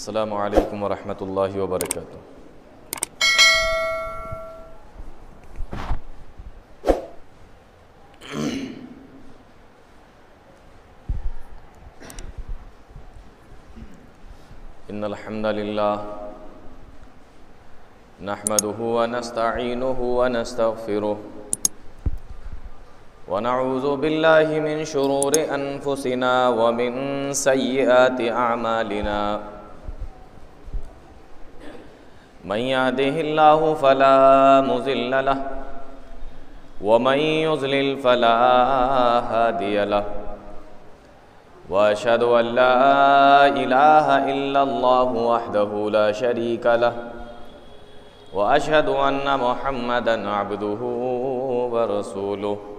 अस्सलामु अलैकुम वरहमतुल्लाहि वबरकातुहू। इन्नल हम्दलिल्लाह नहमदुहु व नस्तईनुहु व नस्तगफिरुहु व नऊज़ु बिल्लाहि मिन शुरूरि अनफुसिना व मिन सय्यिआति अअमालिना। मन यहदिहिल्लाहु फला मुज़िल्ल लहु व मन युज़लिल फला हादिय लहु व अशहदु अल्ला इलाहा इल्लल्लाहु वहदहु ला शरीका लहु व अशहदु अन्ना मुहम्मदन अब्दुहु व रसूलुहु।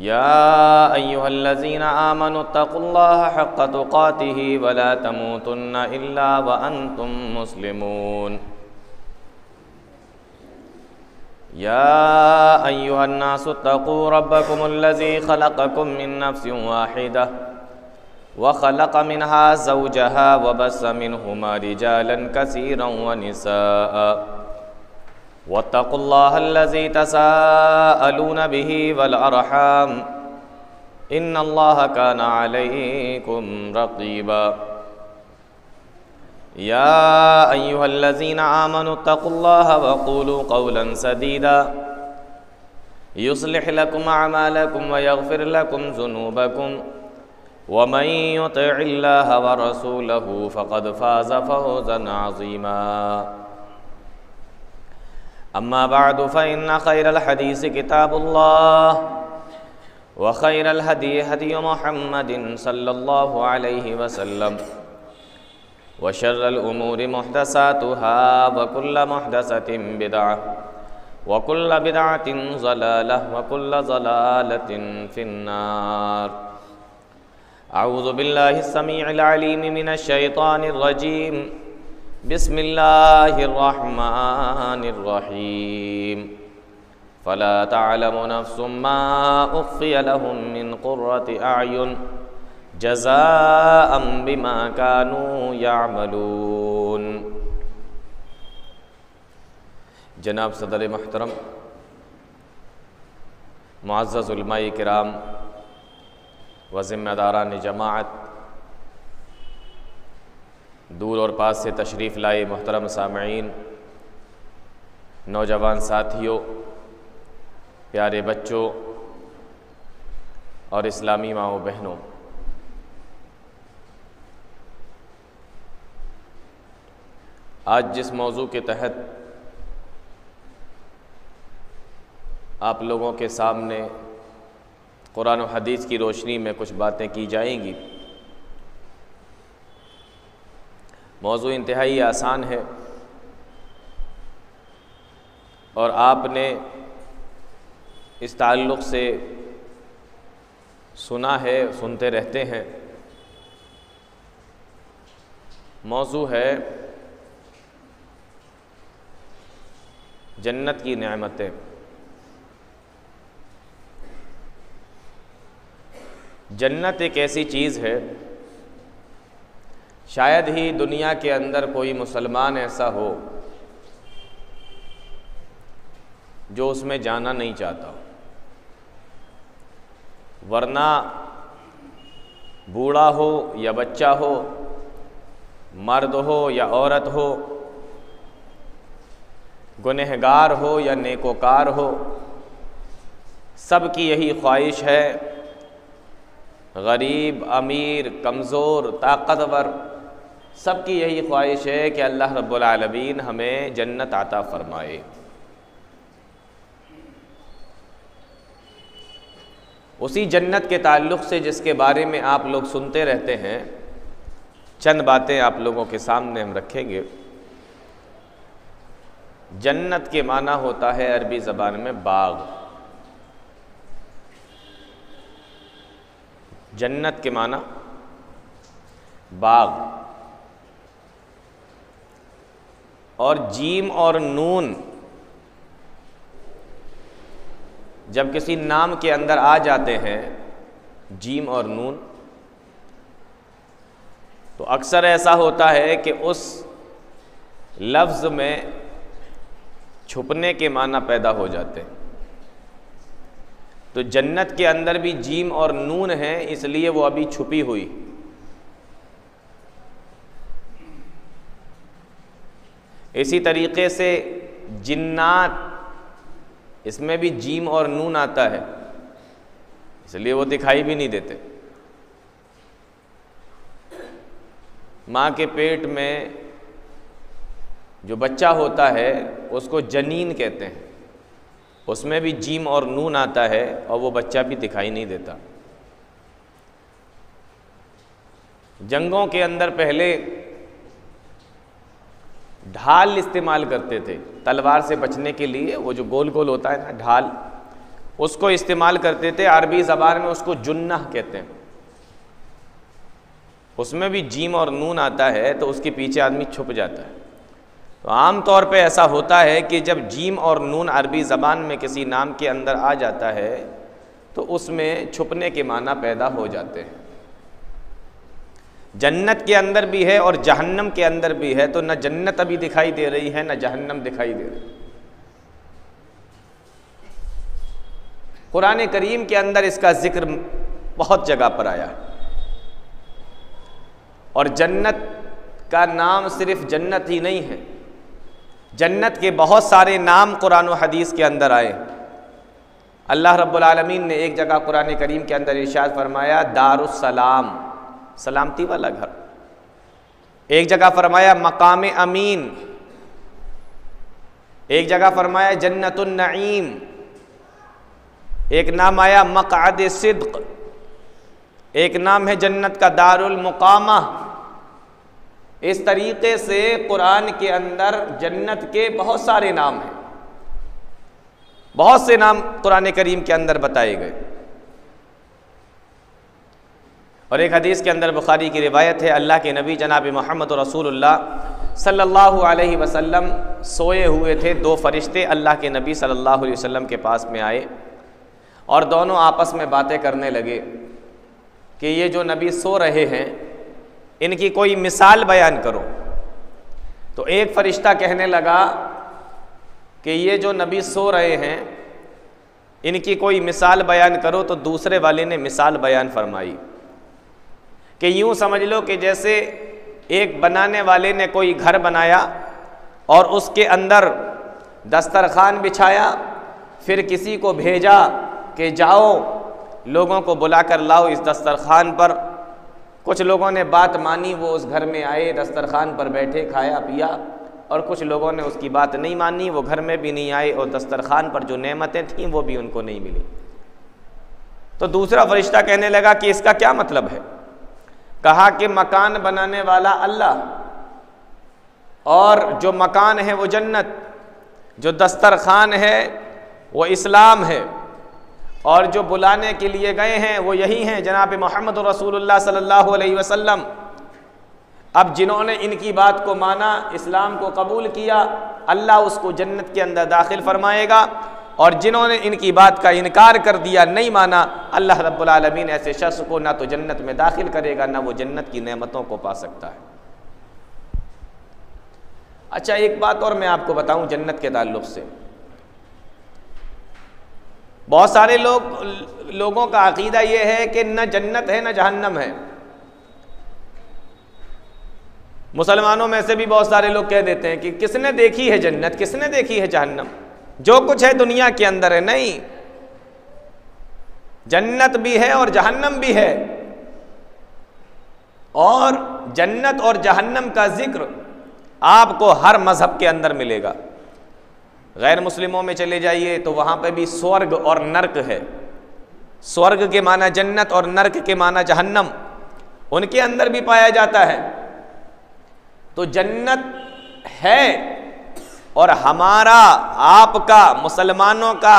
या अय्युहल्लज़ीना आमनुत्तक़ुल्लाहा हक़्क़ तुक़ातिही व ला तमूतुन्ना इल्ला व अंतुम मुस्लिमून। या अय्युहन्नासुत्तक़ू रब्बकुमुल्लज़ी ख़लक़कुम मिन नफ़्सिन वाहिदा व ख़लक़ मिनहा ज़ौजहा व बस्स मिनहुमा रिजालन कसीरन व निसाअ वत्तक़ुल्लाहल्लज़ी तसाअलून बिही वल अर्हाम इन्नल्लाहा काना अलैकुम रक़ीबा। या अय्युहल्लज़ीना आमनुत्तक़ुल्लाहा व क़ूलू क़ौलन सदीदा युस्लिह लकुम अअमालकुम व यग़फ़िर लकुम ज़ुनूबकुम व मन युतिइल्लाहा व रसूलहु फ़क़द फ़ाज़ फ़ौज़न अज़ीमा। अम्मा बअदु फ़इन्न ख़ैरल हदीस किताबुल्लाह व ख़ैरल हदी हदी मुहम्मदिन सल्लल्लाहु अलैहि वसल्लम व शर्रल उमूरि मुहदसातुहा व कुल्ल मुहदसतिन बिदअह व कुल्ल बिदअतिन ज़लालह व कुल्ल ज़लालतिन फिन्नार। अऊज़ु बिल्लाहिस समीइल अलीम मिनश शैतानिर रजीम। बिस्मिल्लाहिर रहमानिर रहीम। फला तअलमु नफ्सुम मा उख़फ़िय लहुम मिन क़ुर्रति अअयुन जज़ाअम बिमा कानू यामलून। जनाब सदर महतरम, मुअज़्ज़ज़ उलमाए किराम व ज़िम्मेदारान जमाअत, दूर और पास से तशरीफ़ लाए मोहतरम सामईन, नौजवान साथियों, प्यारे बच्चों और इस्लामी माओ बहनों, आज जिस मौजू के तहत आप लोगों के सामने कुरान और हदीस की रोशनी में कुछ बातें की जाएंगी, मौजू इंतहाई आसान है और आपने इस ताल्लुक़ से सुना है, सुनते रहते हैं। मौजू है जन्नत की नेमतें। जन्नत एक ऐसी चीज़ है, शायद ही दुनिया के अंदर कोई मुसलमान ऐसा हो जो उसमें जाना नहीं चाहता, वरना बूढ़ा हो या बच्चा हो, मर्द हो या औरत हो, गुनहगार हो या नेकोकार हो, सबकी यही ख्वाहिश है, गरीब, अमीर, कमज़ोर, ताकतवर, सबकी यही ख्वाहिश है कि अल्लाह रब्बुल आलमीन हमें जन्नत अता फ़रमाए। उसी जन्नत के ताल्लुक़ से जिसके बारे में आप लोग सुनते रहते हैं, चंद बातें आप लोगों के सामने हम रखेंगे। जन्नत के माना होता है अरबी ज़बान में बाग। जन्नत के माना बाग, और जीम और नून जब किसी नाम के अंदर आ जाते हैं, जीम और नून, तो अक्सर ऐसा होता है कि उस लफ्ज़ में छुपने के माना पैदा हो जाते हैं। तो जन्नत के अंदर भी जीम और नून है, इसलिए वो अभी छुपी हुई। इसी तरीके से जिन्नात, इसमें भी जीम और नून आता है, इसलिए वो दिखाई भी नहीं देते। माँ के पेट में जो बच्चा होता है उसको जनीन कहते हैं, उसमें भी जीम और नून आता है और वो बच्चा भी दिखाई नहीं देता। जंगों के अंदर पहले ढाल इस्तेमाल करते थे, तलवार से बचने के लिए वो जो गोल गोल होता है ना ढाल, उसको इस्तेमाल करते थे। अरबी ज़बान में उसको जुन्नह कहते हैं। उसमें भी जीम और नून आता है तो उसके पीछे आदमी छुप जाता है। तो आम तौर पे ऐसा होता है कि जब जीम और नून अरबी ज़बान में किसी नाम के अंदर आ जाता है तो उसमें छुपने के माना पैदा हो जाते हैं। जन्नत के अंदर भी है और जहन्नम के अंदर भी है, तो न जन्नत अभी दिखाई दे रही है न जहन्नम दिखाई दे रही। कुरान करीम के अंदर इसका जिक्र बहुत जगह पर आया है। और जन्नत का नाम सिर्फ जन्नत ही नहीं है, जन्नत के बहुत सारे नाम कुरान और हदीस के अंदर आए। अल्लाह रब्बुल आलमीन ने एक जगह कुरान करीम के अंदर इरशाद फरमाया दारुस्सलाम, सलामती वाला घर। एक जगह फरमाया मकाम अमीन, एक जगह फरमाया जन्नतुन नईम, एक नाम आया मक़अद सिद्क़, एक नाम है जन्नत का दारुल मुकामा। इस तरीके से कुरान के अंदर जन्नत के बहुत सारे नाम हैं, बहुत से नाम कुरान करीम के अंदर बताए गए। और एक हदीस के अंदर बुखारी की रिवायत है, अल्लाह के नबी जनाब मोहम्मद रसूलुल्लाह सल्लल्लाहु अलैहि वसल्लम सोए हुए थे। दो फरिश्ते अल्लाह के नबी सल्लल्लाहु अलैहि वसल्लम के पास में आए और दोनों आपस में बातें करने लगे कि ये जो नबी सो रहे हैं इनकी कोई मिसाल बयान करो। तो एक फरिश्ता कहने लगा कि ये जो नबी सो रहे हैं इनकी कोई मिसाल बयान करो। तो दूसरे वाले ने मिसाल बयान फरमाई कि यूँ समझ लो कि जैसे एक बनाने वाले ने कोई घर बनाया और उसके अंदर दस्तरखान बिछाया, फिर किसी को भेजा कि जाओ लोगों को बुला कर लाओ इस दस्तरखान पर। कुछ लोगों ने बात मानी, वो उस घर में आए, दस्तरखान पर बैठे, खाया पिया। और कुछ लोगों ने उसकी बात नहीं मानी, वो घर में भी नहीं आए और दस्तरखान पर जो नेमतें थीं वो भी उनको नहीं मिली। तो दूसरा फरिश्ता कहने लगा कि इसका क्या मतलब है। कहा कि मकान बनाने वाला अल्लाह, और जो मकान है वो जन्नत, जो दस्तरखान है वो इस्लाम है, और जो बुलाने के लिए गए हैं वो यही हैं जनाब मोहम्मद रसूलुल्लाह सल्लल्लाहु अलैहि वसल्लम। अब जिन्होंने इनकी बात को माना, इस्लाम को कबूल किया, अल्लाह उसको जन्नत के अंदर दाखिल फरमाएगा, और जिन्होंने इनकी बात का इनकार कर दिया, नहीं माना, अल्लाह रब्बुल आलमीन ऐसे शख्स को ना तो जन्नत में दाखिल करेगा ना वो जन्नत की नेमतों को पा सकता है। अच्छा, एक बात और मैं आपको बताऊं जन्नत के ताल्लुक़ से। बहुत सारे लोगों का अकीदा ये है कि न जन्नत है न जहन्नम है। मुसलमानों में से भी बहुत सारे लोग कह देते हैं कि किसने देखी है जन्नत, किसने देखी है जहन्नम, जो कुछ है दुनिया के अंदर है। नहीं, जन्नत भी है और जहन्नम भी है, और जन्नत और जहन्नम का जिक्र आपको हर मजहब के अंदर मिलेगा। गैर मुस्लिमों में चले जाइए तो वहाँ पे भी स्वर्ग और नर्क है। स्वर्ग के माना जन्नत और नर्क के माना जहन्नम, उनके अंदर भी पाया जाता है। तो जन्नत है, और हमारा आपका मुसलमानों का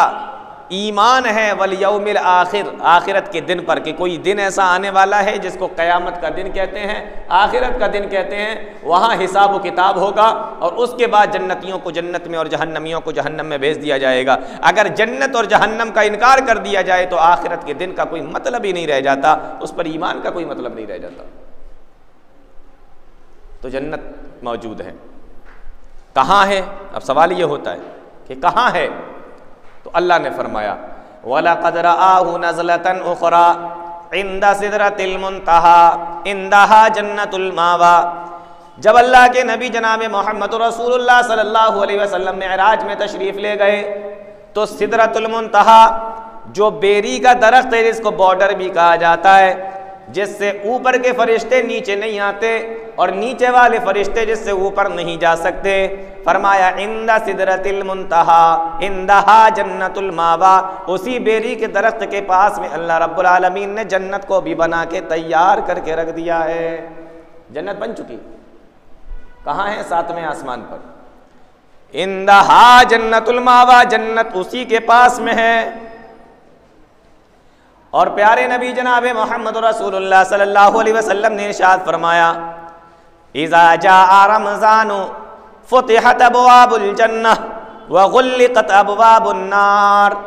ईमान है वल यौमिल आखिर, आखिरत के दिन पर, कि कोई दिन ऐसा आने वाला है जिसको क़यामत का दिन कहते हैं, आखिरत का दिन कहते हैं। वहाँ हिसाब व किताब होगा और उसके बाद जन्नतियों को जन्नत में और जहन्नमियों को जहन्नम में भेज दिया जाएगा। अगर जन्नत और जहन्नम का इनकार कर दिया जाए तो आखिरत के दिन का कोई मतलब ही नहीं रह जाता, उस पर ईमान का कोई मतलब नहीं रह जाता। तो जन्नत मौजूद है। कहाँ है? अब सवाल ये होता है कि कहाँ है? तो अल्लाह ने फरमाया वलक़द रआहु नज़लतन उख़रा इंदा सिदरतिल मुंतहा इंदहा जन्नतुल मावा। जब अल्लाह के नबी जनाब मोहम्मद रसूलुल्लाह सल्लल्लाहु अलैहि वसल्लम मेराज में तशरीफ़ ले गए तो सिदरतुल मुंतहा जो बेरी का दरख्त है, जिसको बॉर्डर भी कहा जाता है, जिससे ऊपर के फरिश्ते नीचे नहीं आते और नीचे वाले फरिश्ते जिससे ऊपर नहीं जा सकते, फरमाया इंदा सिदरतिल मुंतहा इंदहा जन्नतुल मावा। उसी बेरी के दरख्त के पास में अल्लाह रब्बुल आलमीन ने जन्नत को भी बना के तैयार करके रख दिया है। जन्नत बन चुकी। कहाँ है? 7वें आसमान पर। इंदहा जन्नतुल मावा, जन्नत उसी के पास में है। और प्यारे नबी जनाब मोहम्मद रसूलुल्लाह सल्लल्लाहु अलैहि वसल्लम ने इरशाद फरमाया इज़ा जाअ रमज़ानु फुतिहत अबवाबुल जन्नह व गुल्लिक़त अबवाबुन नार।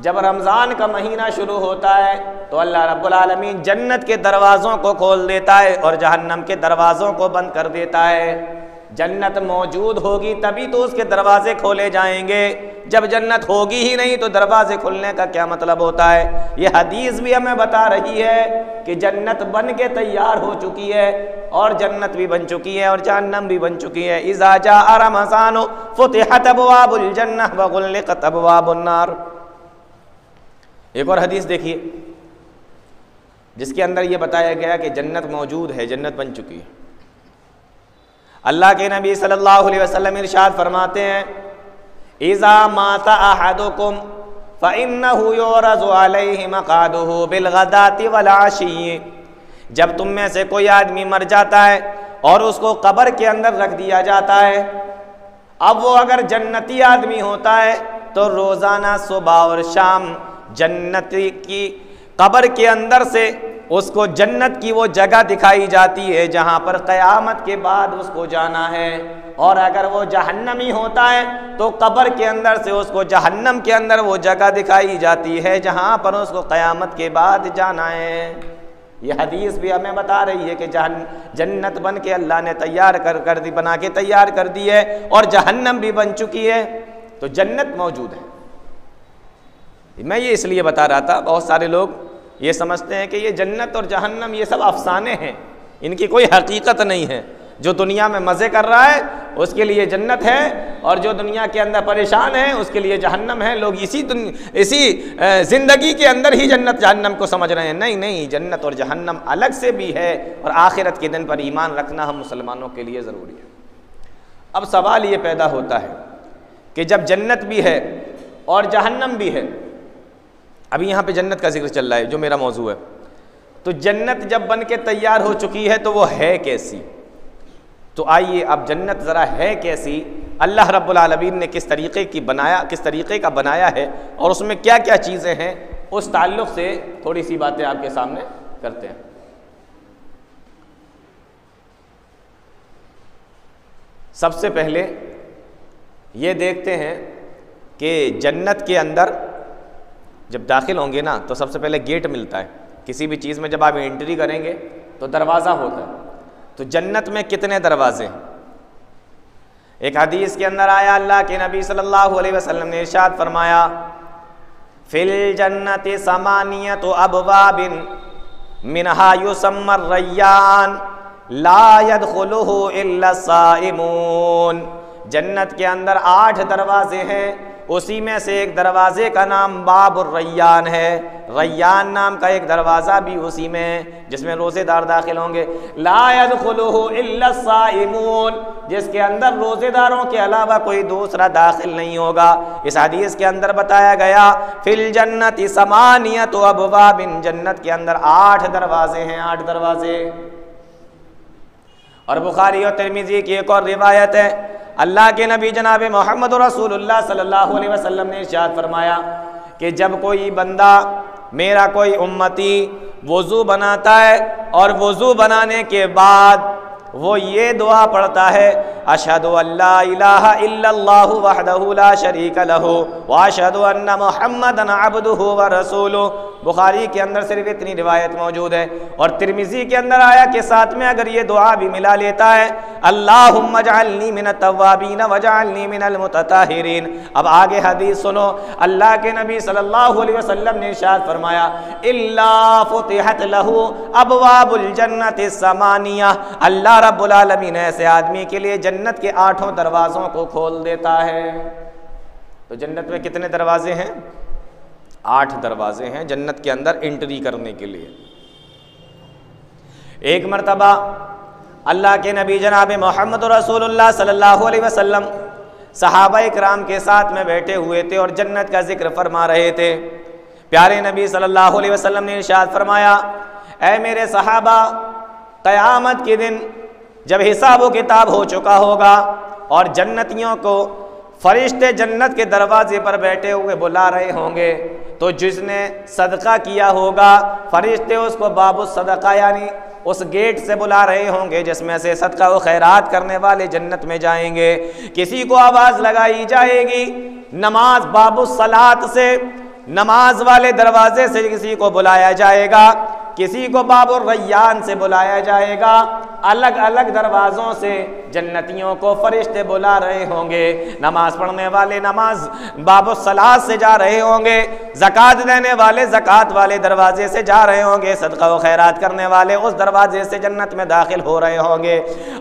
जब रमज़ान का महीना शुरू होता है तो अल्लाह रब्बुल आलमीन जन्नत के दरवाज़ों को खोल देता है और जहन्नम के दरवाज़ों को बंद कर देता है। जन्नत मौजूद होगी तभी तो उसके दरवाजे खोले जाएंगे। जब जन्नत होगी ही नहीं तो दरवाजे खुलने का क्या मतलब होता है? ये हदीस भी हमें बता रही है कि जन्नत बन के तैयार हो चुकी है और जन्नत भी बन चुकी है और जहन्नम भी बन चुकी है। इज़ा जाअ रमज़ानु फुतिहत अबवाबुल जन्नह व गुल्लिक़त अबवाबुन नार। एक और हदीस देखिए जिसके अंदर ये बताया गया कि जन्नत मौजूद है, जन्नत बन चुकी है। अल्लाह के नबी सल्लल्लाहु अलैहि वसल्लम इरशाद फरमाते हैं इज़ा माता अहदुकुम फ़इन्नहु युरज़ु अलैहि मक़ादुहु बिलग़दाति वल आशी। जब तुम में से कोई आदमी मर जाता है और उसको कब्र के अंदर रख दिया जाता है, अब वो अगर जन्नती आदमी होता है तो रोज़ाना सुबह और शाम जन्नती की कब्र के अंदर से उसको जन्नत की वो जगह दिखाई जाती है जहाँ पर क़यामत के बाद उसको जाना है। और अगर वो जहन्नमी होता है तो कब्र के अंदर से उसको जहन्नम के अंदर वो जगह दिखाई जाती है जहाँ पर उसको क़यामत के बाद जाना है। ये हदीस भी हमें बता रही है कि जन्नत बन के अल्लाह ने तैयार कर दी, बना के तैयार कर दी है और जहन्नम भी बन चुकी है। तो जन्नत मौजूद है। मैं ये इसलिए बता रहा था, बहुत सारे लोग ये समझते हैं कि ये जन्नत और जहन्नम ये सब अफसाने हैं, इनकी कोई हकीकत नहीं है। जो दुनिया में मज़े कर रहा है उसके लिए जन्नत है और जो दुनिया के अंदर परेशान है उसके लिए जहन्नम है। लोग इसी ज़िंदगी के अंदर ही जन्नत जहन्नम को समझ रहे हैं। नहीं नहीं, जन्नत और जहन्नम अलग से भी है और आखिरत के दिन पर ईमान रखना हम मुसलमानों के लिए ज़रूरी है। अब सवाल ये पैदा होता है कि जब जन्नत भी है और जहन्नम भी है, अभी यहाँ पे जन्नत का जिक्र चल रहा है जो मेरा मौजू है, तो जन्नत जब बन के तैयार हो चुकी है तो वो है कैसी? तो आइए अब जन्नत ज़रा है कैसी, अल्लाह रब्बुल आलमीन ने किस तरीक़े का बनाया है और उसमें क्या क्या चीज़ें हैं, उस ताल्लुक़ से थोड़ी सी बातें आपके सामने करते हैं। सबसे पहले ये देखते हैं कि जन्नत के अंदर जब दाखिल होंगे ना तो सबसे पहले गेट मिलता है। किसी भी चीज़ में जब आप एंट्री करेंगे तो दरवाज़ा होता है। तो जन्नत में कितने दरवाजे हैं? एक हदीस के अंदर आया, अल्लाह के नबी सल्लल्लाहु अलैहि वसल्लम ने इरशाद फरमाया फिल जन्नति समानियतु अबवाबिन मिनहा युसम्मर रय्यान ला यदखुलुहु इल्ला साइमून। जन्नत के अंदर 8 दरवाजे हैं, उसी में से एक दरवाजे का नाम बाबुर रय्यान है। रय्यान नाम का एक दरवाज़ा भी उसी में जिसमें रोज़ेदार दाखिल होंगे। ला यदखुलुहु इल्ला साइमून, जिसके अंदर रोज़ेदारों के अलावा कोई दूसरा दाखिल नहीं होगा। इस हदीस के अंदर बताया गया फिल जन्नति समानियतु अबवाबिन, जन्नत के अंदर 8 दरवाजे हैं, 8 दरवाजे। और बुखारी और तिरमिज़ी की एक और रिवायत है, अल्लाह के नबी जनाब मोहम्मद रसूलुल्लाह सल्लल्लाहु अलैहि वसल्लम ने इरशाद फरमाया कि जब कोई बंदा, मेरा कोई उम्मती वज़ू बनाता है और वज़ू बनाने के बाद वो ये दुआ पढ़ता है अशहदु अल्ला इलाहा इल्लल्लाहु वहदहु ला शरीका लहु व अशहदु अन्ना मुहम्मदन अब्दुहु व रसूलुहु। बुखारी के अंदर सिर्फ इतनी रिवायत मौजूद है और तिरमिज़ी के अंदर आया कि साथ में अगर ये दुआ भी मिला लेता है अल्लाहुम्मा जअलनी मिनत तव्वाबीन वजअलनी मिनल मुतताहिरीन। अब आगे हदीस सुनो, अल्लाह के नबी सल्लल्लाहु अलैहि वसल्लम ने इरशाद फरमाया, इल्ला फुतिहत लहू अबवाबुल जन्नति समानिया, अल्लाह रब्बुल आलमीन ऐसे आदमी के लिए जन्नत के 8 दरवाज़ों को खोल देता है। तो जन्नत में कितने दरवाजे हैं? 8 दरवाजे हैं जन्नत के अंदर एंट्री करने के लिए। एक मरतबा अल्लाह के नबी जनाब मोहम्मद रसूलुल्लाह सल्लल्लाहु अलैहि वसल्लम सहाबाए किराम के साथ में बैठे हुए थे और जन्नत का जिक्र फरमा रहे थे। प्यारे नबी सल्लल्लाहु अलैहि वसल्लम ने इरशाद फरमाया, ऐ मेरे सहाबा, क़यामत के दिन जब हिसाब व किताब हो चुका होगा और जन्नतियों को फरिश्ते जन्नत के दरवाजे पर बैठे हुए बुला रहे होंगे, तो जिसने सदका किया होगा फरिश्ते उसको बाबु सदका यानी उस गेट से बुला रहे होंगे जिसमें से सदका व खैरात करने वाले जन्नत में जाएंगे। किसी को आवाज़ लगाई जाएगी, नमाज बाबु सलात से, नमाज वाले दरवाजे से किसी को बुलाया जाएगा, किसी को बाबुर रैयान से बुलाया जाएगा। अलग अलग दरवाज़ों से जन्नतियों को फरिश्ते बुला रहे होंगे। नमाज पढ़ने वाले नमाज बाबुस सलात से जा रहे होंगे, ज़कात देने वाले ज़कात वाले दरवाजे से जा रहे होंगे, सदका व खैरात करने वाले उस दरवाजे से जन्नत में दाखिल हो रहे होंगे,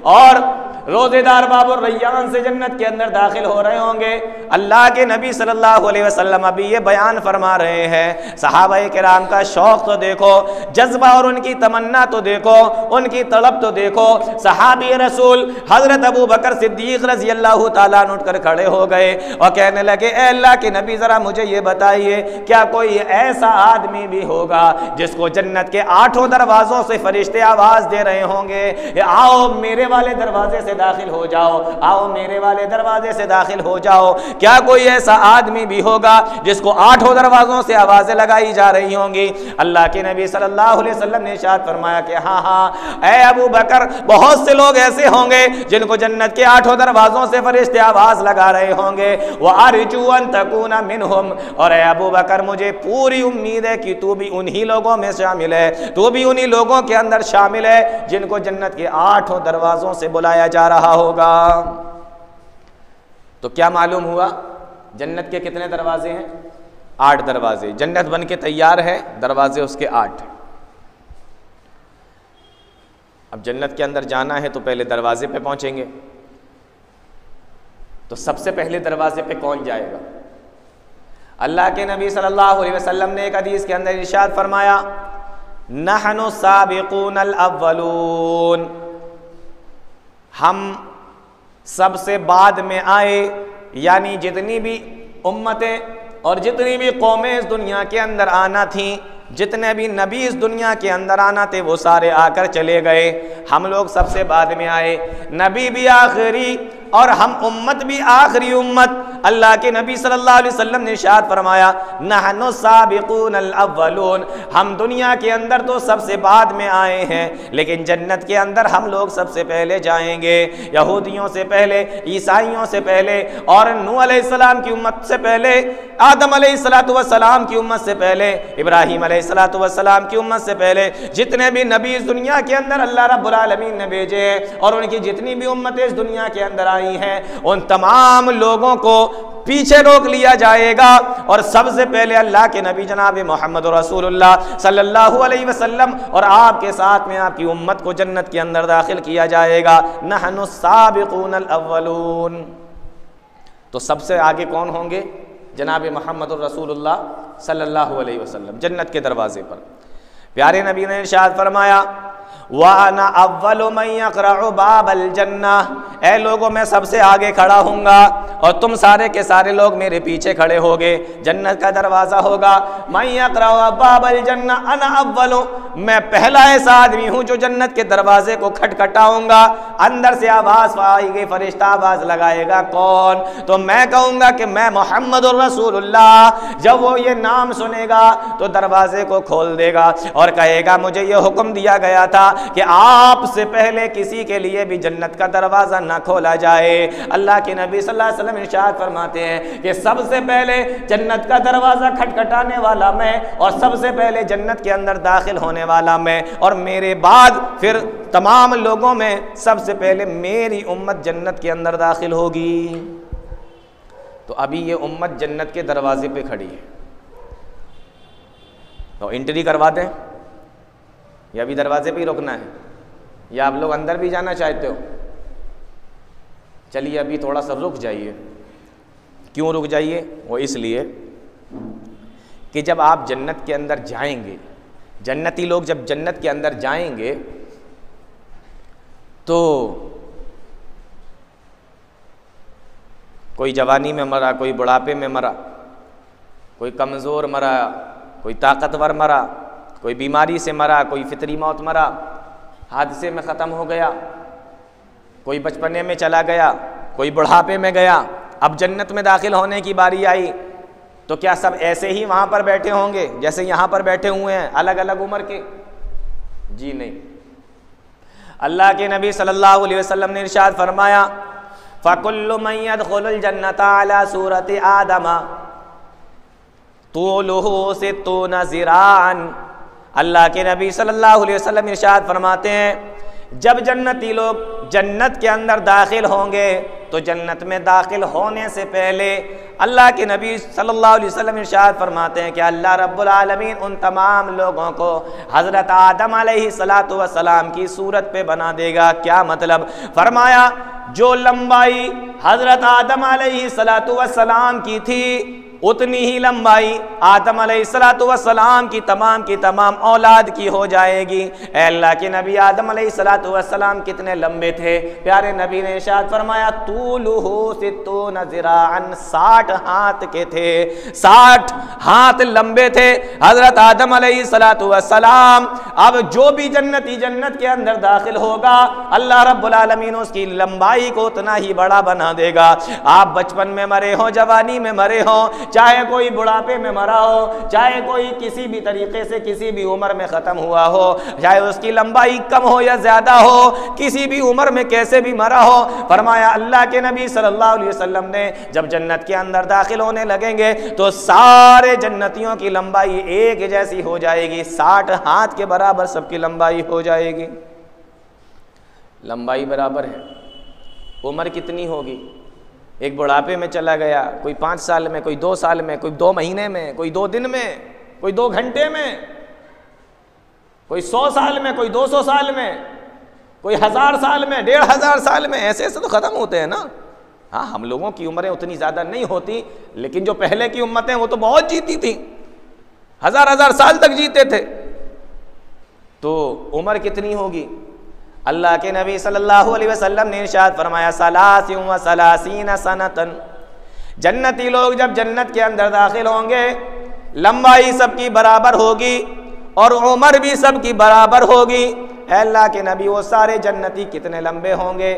और रोज़ेदार बाबुर रैयान से जन्नत के अंदर दाखिल हो रहे होंगे। अल्लाह के नबी सल्लल्लाहु अलैहि वसल्लम अभी ये बयान फरमा रहे हैं। सहाबाए किराम का शौक़ तो देखो, जज्बा और उनकी तमन्ना तो देखो, उनकी तड़प तो देखो। सहाबी रसूल हज़रत अबू बकर सिद्दीक़ रज़ी अल्लाह ताला अन्हु उठकर खड़े हो गए और कहने लगे, ए अल्लाह के नबी ज़रा मुझे ये बताइए, क्या कोई ऐसा आदमी भी होगा जिसको जन्नत के 8 दरवाज़ों से फरिश्ते आवाज़ दे रहे होंगे, आओ मेरे वाले दरवाजे से दाखिल हो जाओ, आओ मेरे वाले दरवाजे से दाखिल हो जाओ। क्या कोई ऐसा आदमी भी होगा जिसको 8 दरवाज़ों से आवाज़ें लगाई जा रही होंगी? अल्लाह के नबी सल्लल्लाहु अलैहि वसल्लम ने इरशाद फरमाया कि हाँ हाँ ऐ अबू बकर, बहुत से लोग ऐसे होंगे जिनको जन्नत के 8 दरवाज़ों से फरिश्ते आवाज़ लगा रहे होंगे। व अर्जू अन तकूना मिनहुम, और ऐ अबू बकर मुझे पूरी उम्मीद है कि तू भी उन्हीं लोगों में शामिल है, तू भी उन्हीं लोगों के अंदर शामिल है जिनको जन्नत के 8 दरवाज़ों से बुलाया जा रहा होगा। तो क्या मालूम हुआ, जन्नत के कितने दरवाजे हैं? 8 दरवाजे। जन्नत बन के तैयार है, दरवाजे उसके 8। अब जन्नत के अंदर जाना है तो पहले दरवाजे पे पहुंचेंगे। तो सबसे पहले दरवाजे पे कौन जाएगा? अल्लाह के नबी सल्लल्लाहु अलैहि वसल्लम ने एक हदीस के अंदर इरशाद फरमाया, नहनु साबिकूनल अव्वलून, हम सबसे बाद में आए, यानी जितनी भी उम्मतें और जितनी भी कौमें इस दुनिया के अंदर आना थी, जितने भी नबी इस दुनिया के अंदर आना थे वो सारे आकर चले गए, हम लोग सबसे बाद में आए। नबी भी आखिरी और हम उम्मत भी आखिरी उम्मत। अल्लाह के नबी सल्लल्लाहु अलैहि वसल्लम ने इरशाद फरमाया, नहनु साबिकूनल अव्वलून, हम दुनिया के अंदर तो सबसे बाद में आए हैं, लेकिन जन्नत के अंदर हम लोग सबसे पहले जाएंगे। यहूदियों से पहले, ईसाइयों से पहले, और नूह अलैहिस्सलाम की उम्मत से पहले, आदम अलैहिस्सलातु वस्सलाम की उम्मत से पहले, इब्राहीम अलैहिस्सलातु वस्सलाम की उम्मत से पहले जितने भी नबी इस दुनिया के अंदर अल्लाह रब्बुल आलमीन ने भेजे हैं और उनकी जितनी भी उम्मतें इस दुनिया के अंदर आई हैं, उन तमाम लोगों को पीछे रोक लिया जाएगा और सबसे पहले अल्लाह के नबी जनाब मोहम्मद रसूलुल्लाह सल्लल्लाहु अलैहि वसल्लम और आपके साथ में आपकी उम्मत को जन्नत के अंदर दाखिल किया जाएगा। नहनु साबिकूनल अव्वलून। तो सबसे आगे कौन होंगे? जनाब मोहम्मद रसूलुल्लाह सल्लल्लाहु अलैहि वसल्लम जन्नत के दरवाजे पर। प्यारे नबी ने इरशाद फरमाया, वाना अव्वलु मन यक़रअु बाबल जन्नह, ऐ लोगों मैं सबसे आगे खड़ा हूँगा और तुम सारे के सारे लोग मेरे पीछे खड़े होगे। जन्नत का दरवाज़ा होगा, मन यक़रअु बाबल जन्नह अना अव्वलु, मैं पहला ऐसा आदमी हूँ जो जन्नत के दरवाजे को खटखटाऊँगा। अंदर से आवाज़ आएगी, फरिश्ता आवाज़ लगाएगा, कौन? तो मैं कहूँगा कि मैं मोहम्मदुर रसूलुल्लाह। जब वो ये नाम सुनेगा तो दरवाजे को खोल देगा और कहेगा, मुझे ये हुक्म दिया गया था कि आपसे पहले किसी के लिए भी जन्नत का दरवाज़ा ना खोला जाए। अल्लाह के नबी सल्लल्लाहु अलैहि वसल्लम इरशाद फरमाते हैं कि सबसे पहले जन्नत का दरवाज़ा खटखटाने वाला मैं और सबसे पहले जन्नत के अंदर दाखिल होने वाला मैं, और मेरे बाद फिर तमाम लोगों में सबसे सबसे पहले मेरी उम्मत जन्नत के अंदर दाखिल होगी। तो अभी ये उम्मत जन्नत के दरवाजे पे खड़ी है, तो एंट्री करवा दें या अभी दरवाजे पे ही रुकना है, या आप लोग अंदर भी जाना चाहते हो? चलिए अभी थोड़ा सा रुक जाइए। क्यों रुक जाइए? वो इसलिए कि जब आप जन्नत के अंदर जाएंगे, जन्नती लोग जब जन्नत के अंदर जाएंगे तो कोई जवानी में मरा, कोई बुढ़ापे में मरा, कोई कमज़ोर मरा, कोई ताकतवर मरा, कोई बीमारी से मरा, कोई फितरी मौत मरा, हादसे में ख़त्म हो गया, कोई बचपने में चला गया, कोई बुढ़ापे में गया। अब जन्नत में दाखिल होने की बारी आई तो क्या सब ऐसे ही वहाँ पर बैठे होंगे जैसे यहाँ पर बैठे हुए हैं, अलग अलग उम्र के? जी नहीं। अल्लाह के नबी सल्लल्लाहु अलैहि वसल्लम ने इरशाद फरमाया, फ़कुल्लु मन यदखुलुल जन्नता अला सूरति आदमा तूलुहु सित्तूना ज़िराअन। अल्लाह के नबी सल्लल्लाहु अलैहि वसल्लम इरशाद फरमाते हैं, जब जन्नती लोग जन्नत के अंदर दाखिल होंगे तो जन्नत में दाखिल होने से पहले अल्लाह के नबी सल्लल्लाहु अलैहि वसल्लम इरशाद फरमाते हैं कि अल्लाह रब्बुल आलमीन उन तमाम लोगों को हज़रत आदम अलैहिस्सलातु वस्सलाम की सूरत पे बना देगा। क्या मतलब? फरमाया जो लंबाई हज़रत आदम अलैहिस्सलातु वस्सलाम की थी उतनी ही लंबाई आदम अलैहिस्सलातु वस्सलाम की तमाम औलाद की हो जाएगी। अल्लाह के नबी आदम अलैहिस्सलातु वस्सलाम कितने लंबे थे? प्यारे नबी ने इरशाद फरमाया तूलुहु सित्तूना ज़िराअन, 60 हाथ के थे, 60 हाथ लंबे थे हजरत आदम अलैहिस्सलातु वस्सलाम। अब जो भी जन्नती जन्नत के अंदर दाखिल होगा अल्लाह रब्बुल आलमीन उसकी लंबाई को उतना ही बड़ा बना देगा। आप बचपन में मरे हो, जवानी में मरे हो, चाहे कोई बुढ़ापे में मरा हो, चाहे कोई किसी भी तरीके से किसी भी उम्र में ख़त्म हुआ हो, चाहे उसकी लंबाई कम हो या ज़्यादा हो, किसी भी उम्र में कैसे भी मरा हो, फरमाया अल्लाह के नबी सल्लल्लाहु अलैहि वसल्लम ने जब जन्नत के अंदर दाखिल होने लगेंगे तो सारे जन्नतियों की लंबाई एक जैसी हो जाएगी, 60 हाथ के बराबर सबकी लंबाई हो जाएगी। लंबाई बराबर है, उम्र कितनी होगी? एक बुढ़ापे में चला गया, कोई 5 साल में, कोई 2 साल में, कोई 2 महीने में, कोई 2 दिन में, कोई 2 घंटे में, कोई 100 साल में, कोई 200 साल में, कोई 1000 साल में, 1500 साल में, ऐसे ऐसे तो ख़त्म होते हैं ना। हाँ, हम लोगों की उम्रें उतनी ज़्यादा नहीं होती, लेकिन जो पहले की उम्मतें वो तो बहुत जीती थी, 1000 साल तक जीते थे। तो उम्र कितनी होगी? अल्लाह के नबी सल्लल्लाहु अलैहि वसल्लम ने इरशाद फरमाया सलासिन व सलासीन सनतन। जन्नती लोग जब जन्नत के अंदर दाखिल होंगे लंबाई सबकी बराबर होगी और उम्र भी सबकी बराबर होगी। अल्लाह के नबी वो सारे जन्नती कितने लंबे होंगे?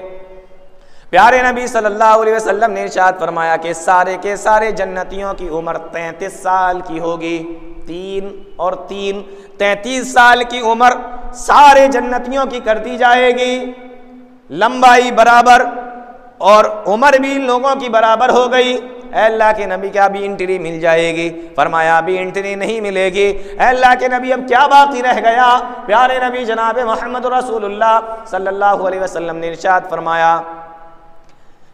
प्यारे नबी सल्लल्लाहु अलैहि वसल्लम ने इरशाद फरमाया कि सारे के सारे जन्नतियों की उम्र 33 साल की होगी। 3 और 3 33 साल की उम्र सारे जन्नतियों की कर दी जाएगी। लंबाई बराबर और उम्र भी लोगों की बराबर हो गई। अल्लाह के नबी क्या अभी एंट्री मिल जाएगी? फरमाया अभी एंट्री नहीं मिलेगी। अल्लाह के नबी अब क्या बाकी रह गया? प्यारे नबी जनाब मोहम्मद रसूलुल्लाह सल्लल्लाहु अलैहि वसल्लम ने इरशाद फरमाया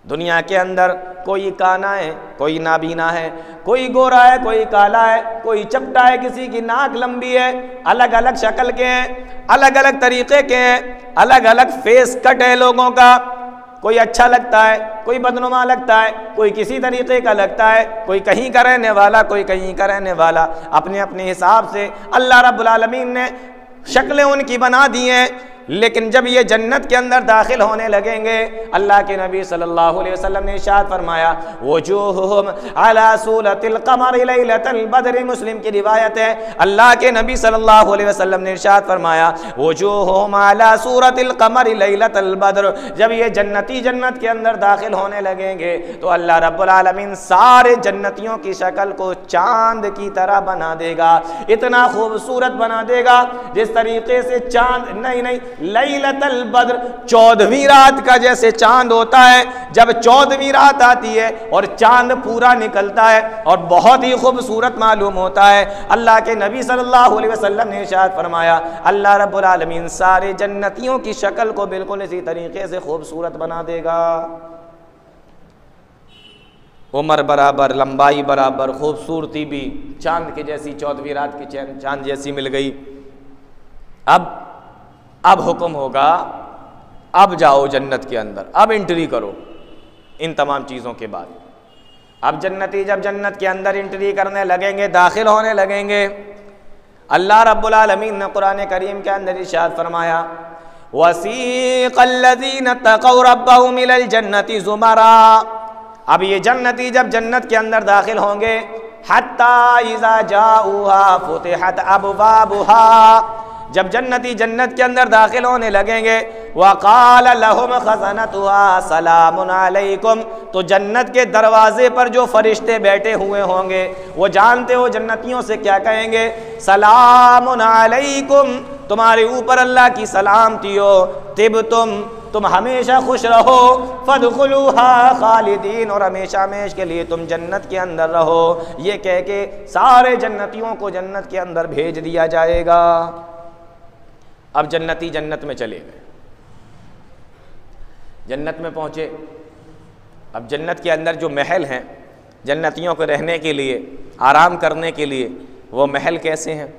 दुनिया के अंदर कोई काना है, कोई नाबीना है, कोई गोरा है, कोई काला है, कोई चपटा है, किसी की नाक लंबी है, अलग अलग शक्ल के हैं, अलग अलग तरीके के हैं, अलग अलग फेस कट है लोगों का। कोई अच्छा लगता है, कोई बदनुमा लगता है, कोई किसी तरीके का लगता है, कोई कहीं का रहने वाला, कोई कहीं का रहने वाला। अपने अपने हिसाब से अल्लाह रब्बुल आलमीन ने शक्लें उनकी बना दी हैं। लेकिन जब ये जन्नत के अंदर दाखिल होने लगेंगे अल्लाह के नबी सल्लल्लाहु अलैहि वसल्लम ने इरशाद फरमाया वजूहुहुम अला सूरतिल क़मर लैलतल बद्र। मुस्लिम की रिवायत है, अल्लाह के नबी सल्लल्लाहु अलैहि वसल्लम ने इरशाद फरमाया वजूहुहुम अला सूरतिल क़मर लैलतल बद्र। जब ये जन्नती जन्नत के अंदर दाखिल होने लगेंगे तो अल्लाह रब्बुल आलमीन सारे जन्नतियों की शक्ल को चांद की तरह बना देगा, इतना खूबसूरत बना देगा जिस तरीके से चांद नहीं लैलतल बद्र, 14वीं रात का जैसे चांद होता है, जब 14वीं रात आती है और चांद पूरा निकलता है और बहुत ही खूबसूरत मालूम होता है, अल्लाह के नबी सल्लल्लाहु अलैहि वसल्लम ने इरशाद फरमाया, अल्लाह रब्बुल आलमीन सारे जन्नतियों की शक्ल को बिल्कुल इसी तरीके से खूबसूरत बना देगा। उम्र बराबर, लंबाई बराबर, खूबसूरती भी चांद के जैसी, 14वीं रात की चांद जैसी मिल गई। अब हुक्म होगा, अब जाओ जन्नत के अंदर, अब एंट्री करो इन तमाम चीज़ों के बाद। अब जन्नती जब जन्नत के अंदर एंट्री करने लगेंगे, दाखिल होने लगेंगे, अल्लाह रब्बुल आलमीन ने कुरान करीम के अंदर इरशाद फरमाया, वसीक़ल्लज़ीन तक़ौ रब्बहुम इलल जन्नति ज़ुमरा। अब ये जन्नती जब जन्नत के अंदर दाखिल होंगे, हत्ता इज़ा जाऊहा फुतिहत अबवाबुहा, जब जन्नती जन्नत के अंदर दाखिल होने लगेंगे, वक़ाल लहुम खज़नतुहा सलामुन अलैकुम, तो जन्नत के दरवाजे पर जो फरिश्ते बैठे हुए होंगे वो जानते हो जन्नतियों से क्या कहेंगे, सलामुन अलैकुम, तुम्हारे ऊपर अल्लाह की सलामती हो, तुम हमेशा खुश रहो, फदखुलूहा खालिदीन, और हमेशा हमेश के लिए तुम जन्नत के अंदर रहो। ये कह के सारे जन्नतियों को जन्नत के अंदर भेज दिया जाएगा। अब जन्नती जन्नत में चले गए, जन्नत में पहुँचे। अब जन्नत के अंदर जो महल हैं जन्नतियों को रहने के लिए, आराम करने के लिए, वो महल कैसे हैं?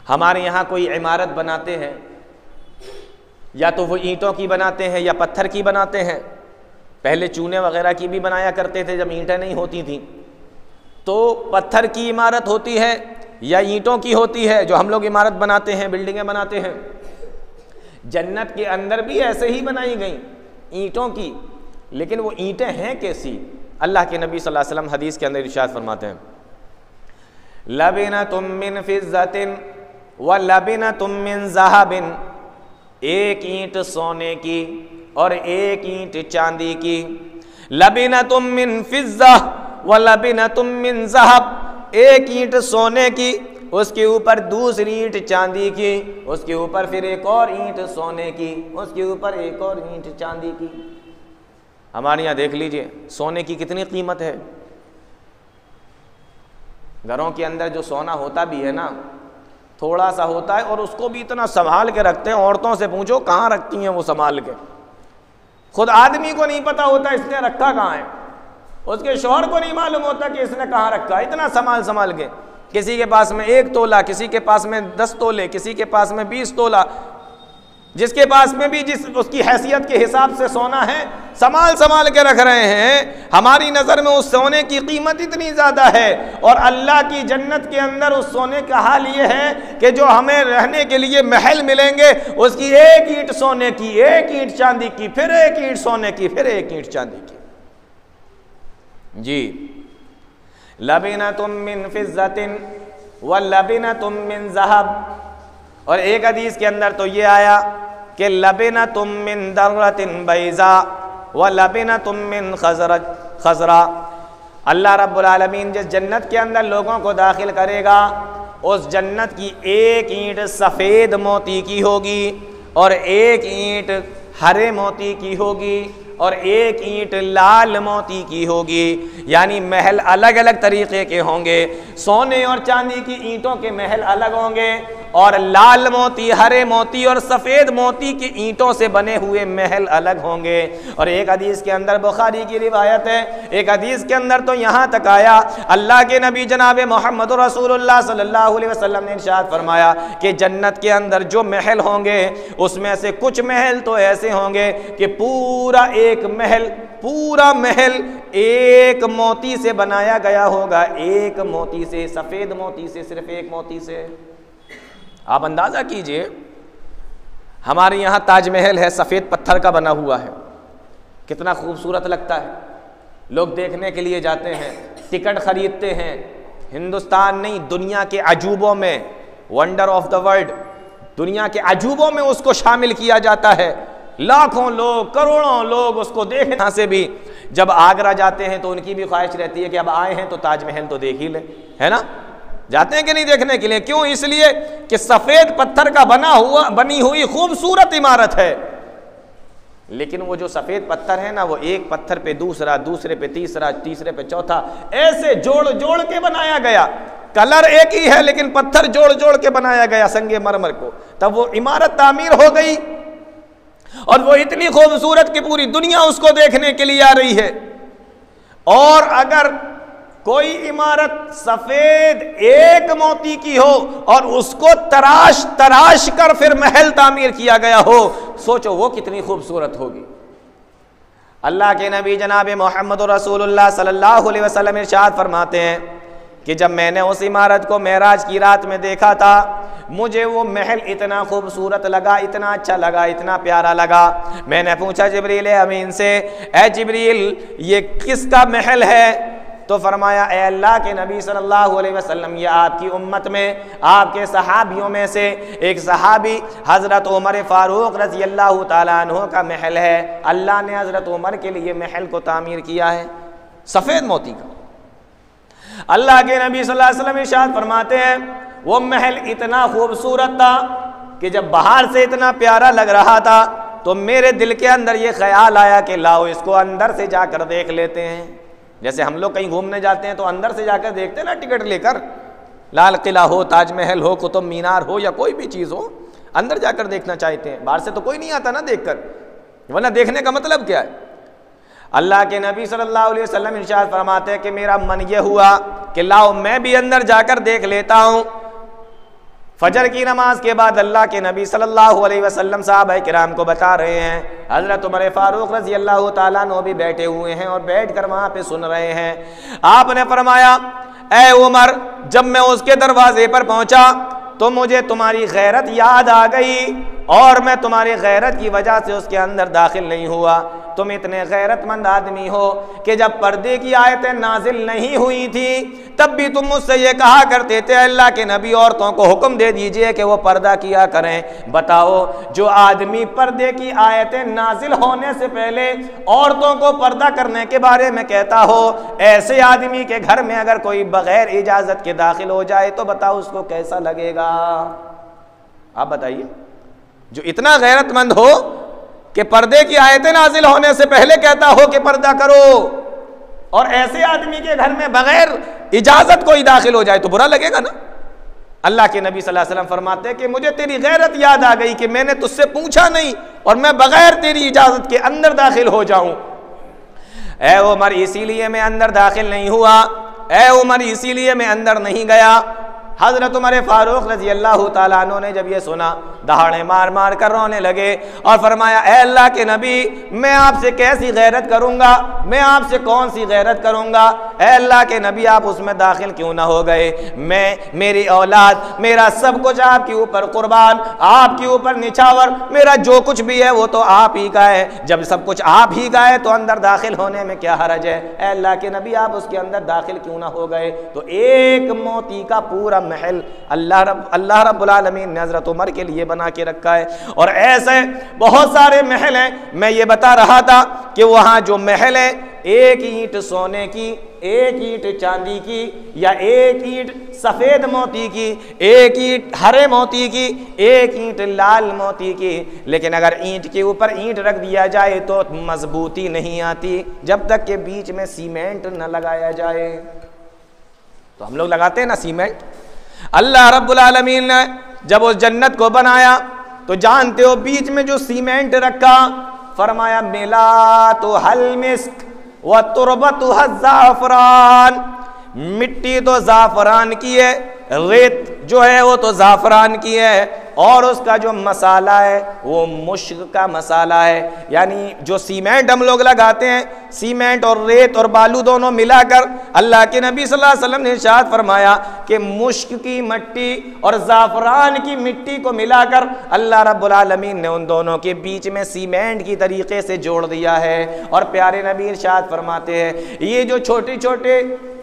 हमारे यहाँ कोई इमारत बनाते हैं, या तो वो ईंटों की बनाते हैं या पत्थर की बनाते हैं। पहले चूने वगैरह की भी बनाया करते थे जब ईंटें नहीं होती थी, तो पत्थर की इमारत होती है या ईंटों की होती है, जो हम लोग इमारत बनाते हैं, बिल्डिंगें बनाते हैं। जन्नत के अंदर भी ऐसे ही बनाई गई, ईंटों की, लेकिन वो ईंटें हैं कैसी? अल्लाह के नबी सल्लल्लाहु अलैहि वसल्लम हदीस के अंदर इरशाद फरमाते हैं, लबिनतुम मिन फिज़्ज़तिन व लबिनतुम मिन ज़हबिन, एक ईंट सोने की और एक ईंट चांदी की। लबिनतुम मिन फिज़्ज़ा व लबिनतुम मिन ज़हब, एक ईंट सोने की, उसके ऊपर दूसरी ईंट चांदी की, उसके ऊपर फिर एक और ईंट सोने की, उसके ऊपर एक और ईंट चांदी की। हमारे यहाँ देख लीजिए सोने की कितनी कीमत है। घरों के अंदर जो सोना होता भी है ना, थोड़ा सा होता है और उसको भी इतना संभाल के रखते हैं। औरतों से पूछो कहाँ रखती हैं वो संभाल के, खुद आदमी को नहीं पता होता इसने रखा कहाँ है, उसके शौहर को नहीं मालूम होता कि इसने कहाँ रखा है, इतना संभाल संभाल के। किसी के पास में 1 तोला, किसी के पास में 10 तोले, किसी के पास में 20 तोला, जिसके पास में भी जिस उसकी हैसियत के हिसाब से सोना है, संभाल संभाल के रख रहे हैं। हमारी नज़र में उस सोने की कीमत इतनी ज़्यादा है, और अल्लाह की जन्नत के अंदर उस सोने का हाल ये है कि जो हमें रहने के लिए महल मिलेंगे, उसकी एक ईंट सोने की, एक ईंट चांदी की, फिर एक ईंट सोने की, फिर एक ईंट चांदी की। जी, लबिनतुम मिन फिज़्ज़तिन व लबिनतुम मिन ज़हब, और एक हदीस के अंदर तो ये आया कि लबिनतुम मिन दर्रतिन बैज़ा व लबिनतुम मिन खज़रा। अल्लाह रब्बुल आलमीन जिस जन्नत के अंदर लोगों को दाखिल करेगा, उस जन्नत की एक ईंट सफ़ेद मोती की होगी और एक ईंट हरे मोती की होगी और एक ईंट लाल मोती की होगी। यानी महल अलग अलग तरीके के होंगे। सोने और चांदी की ईंटों के महल अलग होंगे, और लाल मोती, हरे मोती और सफ़ेद मोती की ईंटों से बने हुए महल अलग होंगे। और एक हदीस के अंदर, बुखारी की रिवायत है, एक हदीस के अंदर तो यहाँ तक आया, अल्लाह के नबी जनाब मोहम्मद रसूलुल्लाह सल्लल्लाहु अलैहि वसल्लम ने इरशाद फरमाया कि जन्नत के अंदर जो महल होंगे, उसमें से कुछ महल तो ऐसे होंगे कि पूरा महल एक मोती से बनाया गया होगा, एक मोती से, सफ़ेद मोती से, सिर्फ एक मोती से। आप अंदाज़ा कीजिए, हमारे यहाँ ताजमहल है, सफ़ेद पत्थर का बना हुआ है, कितना खूबसूरत लगता है। लोग देखने के लिए जाते हैं, टिकट ख़रीदते हैं। हिंदुस्तान नहीं, दुनिया के अजूबों में, वंडर ऑफ द वर्ल्ड, दुनिया के अजूबों में उसको शामिल किया जाता है। लाखों लोग, करोड़ों लोग उसको देखने। यहाँ से भी जब आगरा जाते हैं तो उनकी भी ख्वाहिश रहती है कि अब आए हैं तो ताजमहल तो देख ही ले, है ना। जाते हैं कि नहीं देखने के लिए? क्यों? इसलिए कि सफेद पत्थर का बनी हुई खूबसूरत इमारत है, लेकिन वो जो सफेद पत्थर है ना, वो एक पत्थर पे दूसरा, दूसरे पे तीसरा, तीसरे पे चौथा, ऐसे जोड़ जोड़ के बनाया गया। कलर एक ही है लेकिन पत्थर जोड़ जोड़ के बनाया गया संगे मरमर को। तब वो इमारत तामीर हो गई और वो इतनी खूबसूरत कि पूरी दुनिया उसको देखने के लिए आ रही है। और अगर कोई इमारत सफेद एक मोती की हो और उसको तराश तराश कर फिर महल तामीर किया गया हो, सोचो वो कितनी खूबसूरत होगी। अल्लाह के नबी जनाब मोहम्मद रसूलुल्लाह सल्लल्लाहु अलैहि वसल्लम इरशाद फरमाते हैं कि जब मैंने उस इमारत को मेराज की रात में देखा था, मुझे वो महल इतना खूबसूरत लगा, इतना अच्छा लगा, इतना प्यारा लगा। मैंने पूछा जिब्रील अमीन से, ए जिब्रील ये किसका महल है? तो फरमाया, ए अल्लाह के नबी सल्लल्लाहु अलैहि वसल्लम, ये आपकी उम्मत में आपके सहाबियों में से एक सहाबी हज़रत उमर फ़ारूक रज़ी अल्लाह ताला अन्हु का महल है। अल्लाह ने हज़रत उमर के लिए महल को तामीर किया है सफ़ेद मोती का। अल्लाह के नबी सल्लल्लाहु अलैहि वसल्लम इरशाद फरमाते हैं, वो महल इतना खूबसूरत था कि जब बाहर से इतना प्यारा लग रहा था तो मेरे दिल के अंदर ये ख्याल आया कि लाओ इसको अंदर से जाकर देख लेते हैं। जैसे हम लोग कहीं घूमने जाते हैं तो अंदर से जाकर देखते हैं ना, टिकट लेकर, लाल किला हो, ताजमहल हो, कुतुब मीनार हो या कोई भी चीज़ हो, अंदर जाकर देखना चाहते हैं। बाहर से तो कोई नहीं आता ना देखकर, वरना देखने का मतलब क्या है? अल्लाह के नबी सल्लल्लाहु अलैहि वसल्लम इरशाद फरमाते हैं कि मेरा मन ये हुआ कि लाओ मैं भी अंदर जाकर देख लेता हूँ। फजर की नमाज के बाद अल्लाह के नबी सल्लल्लाहु अलैहि वसल्लम साहब किराम को बता रहे हैं, हज़रत उमर फ़ारूक रज़ी अल्लाह ताला अन्हु भी बैठे हुए हैं और बैठकर वहाँ पे सुन रहे हैं। आपने फरमाया, ए उमर, जब मैं उसके दरवाजे पर पहुँचा तो मुझे तुम्हारी गैरत याद आ गई और मैं तुम्हारी गैरत की वजह से उसके अंदर दाखिल नहीं हुआ। तुम इतने गैरतमंद आदमी हो कि जब पर्दे की आयतें नाजिल नहीं हुई थी तब भी तुम मुझसे ये कहा करते थे, अल्लाह के नबी औरतों को हुक्म दे दीजिए कि वो पर्दा किया करें। बताओ, जो आदमी पर्दे की आयतें नाजिल होने से पहले औरतों को पर्दा करने के बारे में कहता हो, ऐसे आदमी के घर में अगर कोई बगैर इजाज़त के दाखिल हो जाए तो बताओ उसको कैसा लगेगा? आप बताइए। जो इतना गैरतमंद हो कि पर्दे की आयतें नाजिल होने से पहले कहता हो कि पर्दा करो, और ऐसे आदमी के घर में बगैर इजाजत कोई दाखिल हो जाए तो बुरा लगेगा ना। अल्लाह के नबी सल्लल्लाहु अलैहि वसल्लम फरमाते हैं कि मुझे तेरी गैरत याद आ गई कि मैंने तुझसे पूछा नहीं और मैं बगैर तेरी इजाजत के अंदर दाखिल हो जाऊं। ए उमर, इसीलिए मैं अंदर दाखिल नहीं हुआ, ए उमर, इसीलिए मैं अंदर नहीं गया। हज़रत उमर फ़ारूक रज़ी अल्लाह ताला अन्हु ने जब ये सुना, दहाड़े मार मार कर रोने लगे और फरमाया, ए अल्लाह के नबी, मैं आपसे कैसी गैरत करूँगा, मैं आपसे कौन सी गैरत करूँगा? ए अल्लाह के नबी, आप उसमें दाखिल क्यों ना हो गए? मैं, मेरी औलाद, मेरा सब कुछ आपके ऊपर कुर्बान, आपके ऊपर निछावर, मेरा जो कुछ भी है वो तो आप ही का है। जब सब कुछ आप ही का है तो अंदर दाखिल होने में क्या हरज है? ए अल्लाह के नबी, आप उसके अंदर दाखिल क्यों ना हो गए? तो एक मोती का पूरा महल अल्लाह रब्बुल आलमीन ने हज़रत उमर के लिए बना के रखा है। और ऐसे बहुत सारे महल हैं। मैं ये बता रहा था कि वहाँ जो महल है, एक ईंट सोने की, एक ईंट चांदी की, या एक ईंट सफ़ेद मोती की, एक ईंट हरे मोती की, एक ईंट लाल मोती की, लेकिन अगर ईंट के ऊपर ईंट रख दिया जाए तो मजबूती नहीं आती जब तक के बीच में सीमेंट न लगाया जाए। तो हम लोग लगाते हैं ना सीमेंट। अल्लाह रब्बुल आलमीन ने जब उस जन्नत को बनाया तो जानते हो बीच में जो सीमेंट रखा, फरमाया मिला तो हल मिस्क व तुरबतु ज़ाफ़रान, मिट्टी तो ज़ाफ़रान की है, रेत जो है वो तो ज़ाफ़रान की है, और उसका जो मसाला है वो मुश्क का मसाला है। यानी जो सीमेंट हम लोग लगाते हैं, सीमेंट और रेत और बालू दोनों मिलाकर, अल्लाह के नबी सल्लल्लाहु अलैहि वसल्लम ने इरशाद फरमाया कि मुश्क की मिट्टी और ज़ाफ़रान की मिट्टी को मिलाकर अल्लाह रब्बुल आलमीन ने उन दोनों के बीच में सीमेंट की तरीके से जोड़ दिया है। और प्यारे नबी इरशाद फरमाते हैं, ये जो छोटे छोटे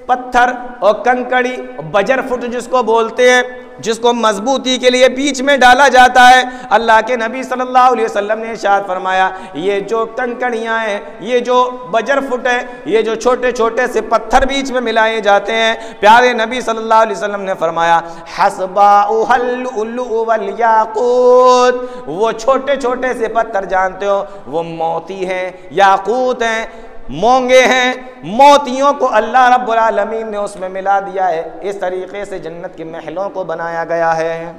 पत्थर और कंकड़ी, बजर फुट जिसको बोलते हैं, जिसको मजबूती के लिए बीच में डाला जाता है। अल्लाह के नबी सल्लल्लाहु अलैहि वसल्लम ने इरशाद फरमाया, ये जो कंकड़ियाँ हैं, ये जो बजर फुट है, ये जो छोटे छोटे से पत्थर बीच में मिलाए जाते हैं, प्यारे नबी सल्लल्लाहु अलैहि वसल्लम ने फरमाया हस्बाउहल उल्लू वल याकूत, वो छोटे छोटे से पत्थर जानते हो, वो मोती हैं, याकूत हैं, मोंगे हैं, मोतियों को अल्लाह रब्बुल आलमीन ने उसमें मिला दिया है। इस तरीके से जन्नत के महलों को बनाया गया है।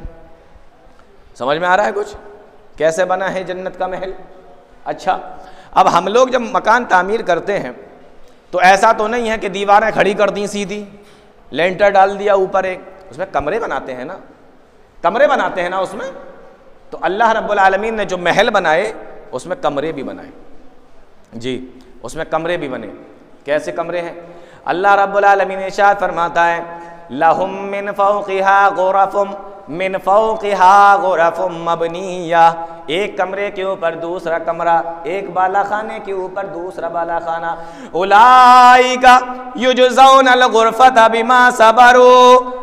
समझ में आ रहा है कुछ कैसे बना है जन्नत का महल? अच्छा, अब हम लोग जब मकान तामीर करते हैं तो ऐसा तो नहीं है कि दीवारें खड़ी कर दी सीधी, लेंटर डाल दिया ऊपर, एक उसमें कमरे बनाते हैं ना, कमरे बनाते हैं ना उसमें। तो अल्लाह रब्बुल आलमीन ने जो महल बनाए उसमें कमरे भी बनाए जी, उसमें कमरे भी बने। कैसे कमरे हैं? अल्लाह रब्बुल आलमीन इरशाद फरमाता है लहुम मिन फौक़िहा गुरफ़ुम मिन फ़ौक़िहा गुरफ़ुम मबनिया, एक कमरे के ऊपर दूसरा कमरा, एक बाला खाने के ऊपर दूसरा बाला खाना। उलाइका युजज़ौनल गुरफ़ता बिमा सबरू,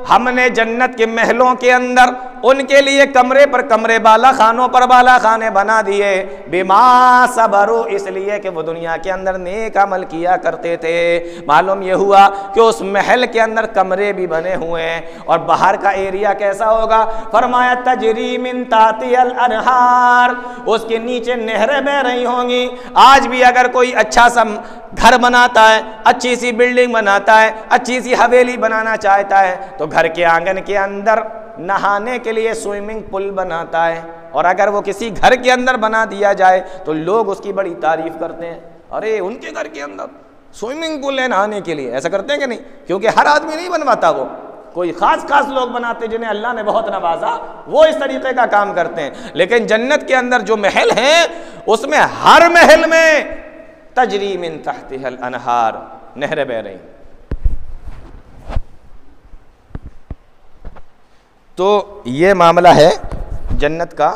हमने जन्नत के महलों के अंदर उनके लिए कमरे पर कमरे, बाला खानों पर बाला खाने बना दिए। बिमा सबरू, इसलिए कि वो दुनिया के अंदर नेक अमल किया करते थे। मालूम ये हुआ कि उस महल के अंदर कमरे भी बने हुए हैं। और बाहर का एरिया कैसा होगा? फरमाया तजरी मिन तातियल अनहार, उसके नीचे नहरें बह रही होंगी। आज भी अगर कोई अच्छा सा घर बनाता है, अच्छी सी बिल्डिंग बनाता है, अच्छी सी हवेली बनाना चाहता है, तो घर के आंगन के अंदर नहाने के लिए स्विमिंग पूल बनाता है। और अगर वो किसी घर के अंदर बना दिया जाए तो लोग उसकी बड़ी तारीफ करते हैं, अरे उनके घर के अंदर स्विमिंग पूल है नहाने के लिए। ऐसा करते हैं कि नहीं? क्योंकि हर आदमी नहीं बनवाता, वो कोई खास लोग बनाते जिन्हें अल्लाह ने बहुत नवाजा, वो इस तरीके का काम करते हैं। लेकिन जन्नत के अंदर जो महल हैं उसमें हर महल में तजरी मिन तहतिहल अनहार, नहरें बह रही। तो ये मामला है जन्नत का।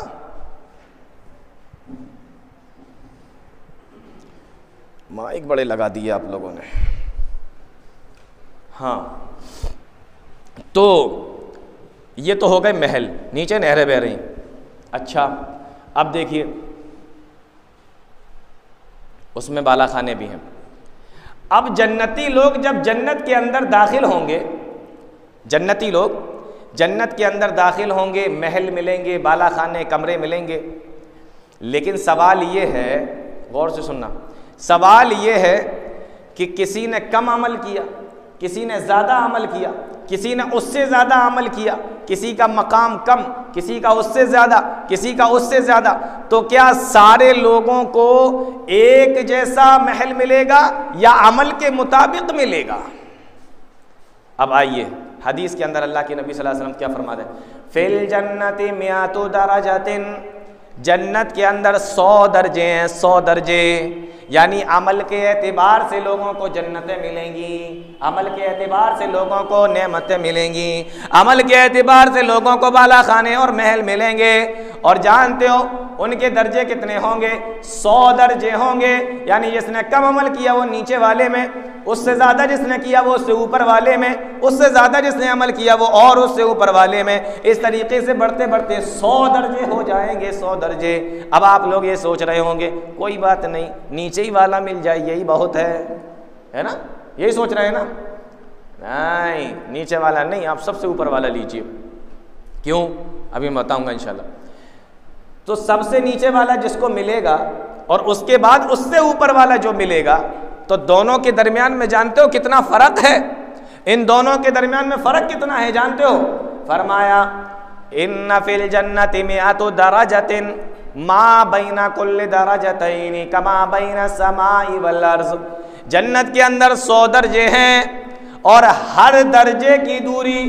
माइक बड़े लगा दिए आप लोगों ने। हाँ, तो ये तो हो गए महल, नीचे नहरें बह रही। अच्छा, अब देखिए उसमें बाला खाने भी हैं। अब जन्नती लोग जब जन्नत के अंदर दाखिल होंगे, जन्नती लोग जन्नत के अंदर दाखिल होंगे, महल मिलेंगे, बाला खाने, कमरे मिलेंगे। लेकिन सवाल ये है, गौर से सुनना, सवाल ये है कि किसी ने कम अमल किया, किसी ने ज़्यादा अमल किया, किसी ने उससे ज़्यादा अमल किया, किसी का मकाम कम, किसी का उससे ज़्यादा, किसी का उससे ज़्यादा, तो क्या सारे लोगों को एक जैसा महल मिलेगा या अमल के मुताबिक मिलेगा? अब आइए हदीस के अंदर अल्लाह के नबी सल्लल्लाहु अलैहि वसल्लम क्या फरमाते हैं? फिल जन्नति मियातु दरजातिन, जन्नत के अंदर 100 दर्जे हैं, 100 दर्जे। यानी अमल के एतबार से लोगों को जन्नतें मिलेंगी, अमल के एतबार से लोगों को नेमतें मिलेंगी, अमल के एतबार से लोगों को बाला खाने और महल मिलेंगे। और जानते हो उनके दर्जे कितने होंगे? 100 दर्जे होंगे। यानी जिसने कम अमल किया वो नीचे वाले में, उससे ज़्यादा जिसने किया वो उससे ऊपर वाले में, उससे ज़्यादा जिसने अमल किया वो और उससे ऊपर वाले में। इस तरीके से बढ़ते बढ़ते 100 दर्जे हो जाएंगे, 100 दर्जे। अब आप लोग ये सोच रहे होंगे कोई बात नहीं, नीचे ही वाला मिल जाए यही बहुत है ना? यही सोच रहे हैं ना? नहीं, नीचे वाला नहीं, आप सबसे ऊपर वाला लीजिए। क्यों? अभी मैं बताऊंगा इंशाल्लाह। तो सबसे नीचे वाला जिसको मिलेगा और उसके बाद उससे ऊपर वाला जो मिलेगा, तो दोनों के दरमियान में जानते हो कितना फर्क है? इन दोनों के दरमियान में फर्क कितना है जानते हो? फरमाया इन्ना फिल जन्नति मिअतु दरजतिन मा बैना कुल्ली दरजतैनि कमा बैना समाई वल अर्ज़। जन्नत के अंदर 100 दर्जे हैं और हर दर्जे की दूरी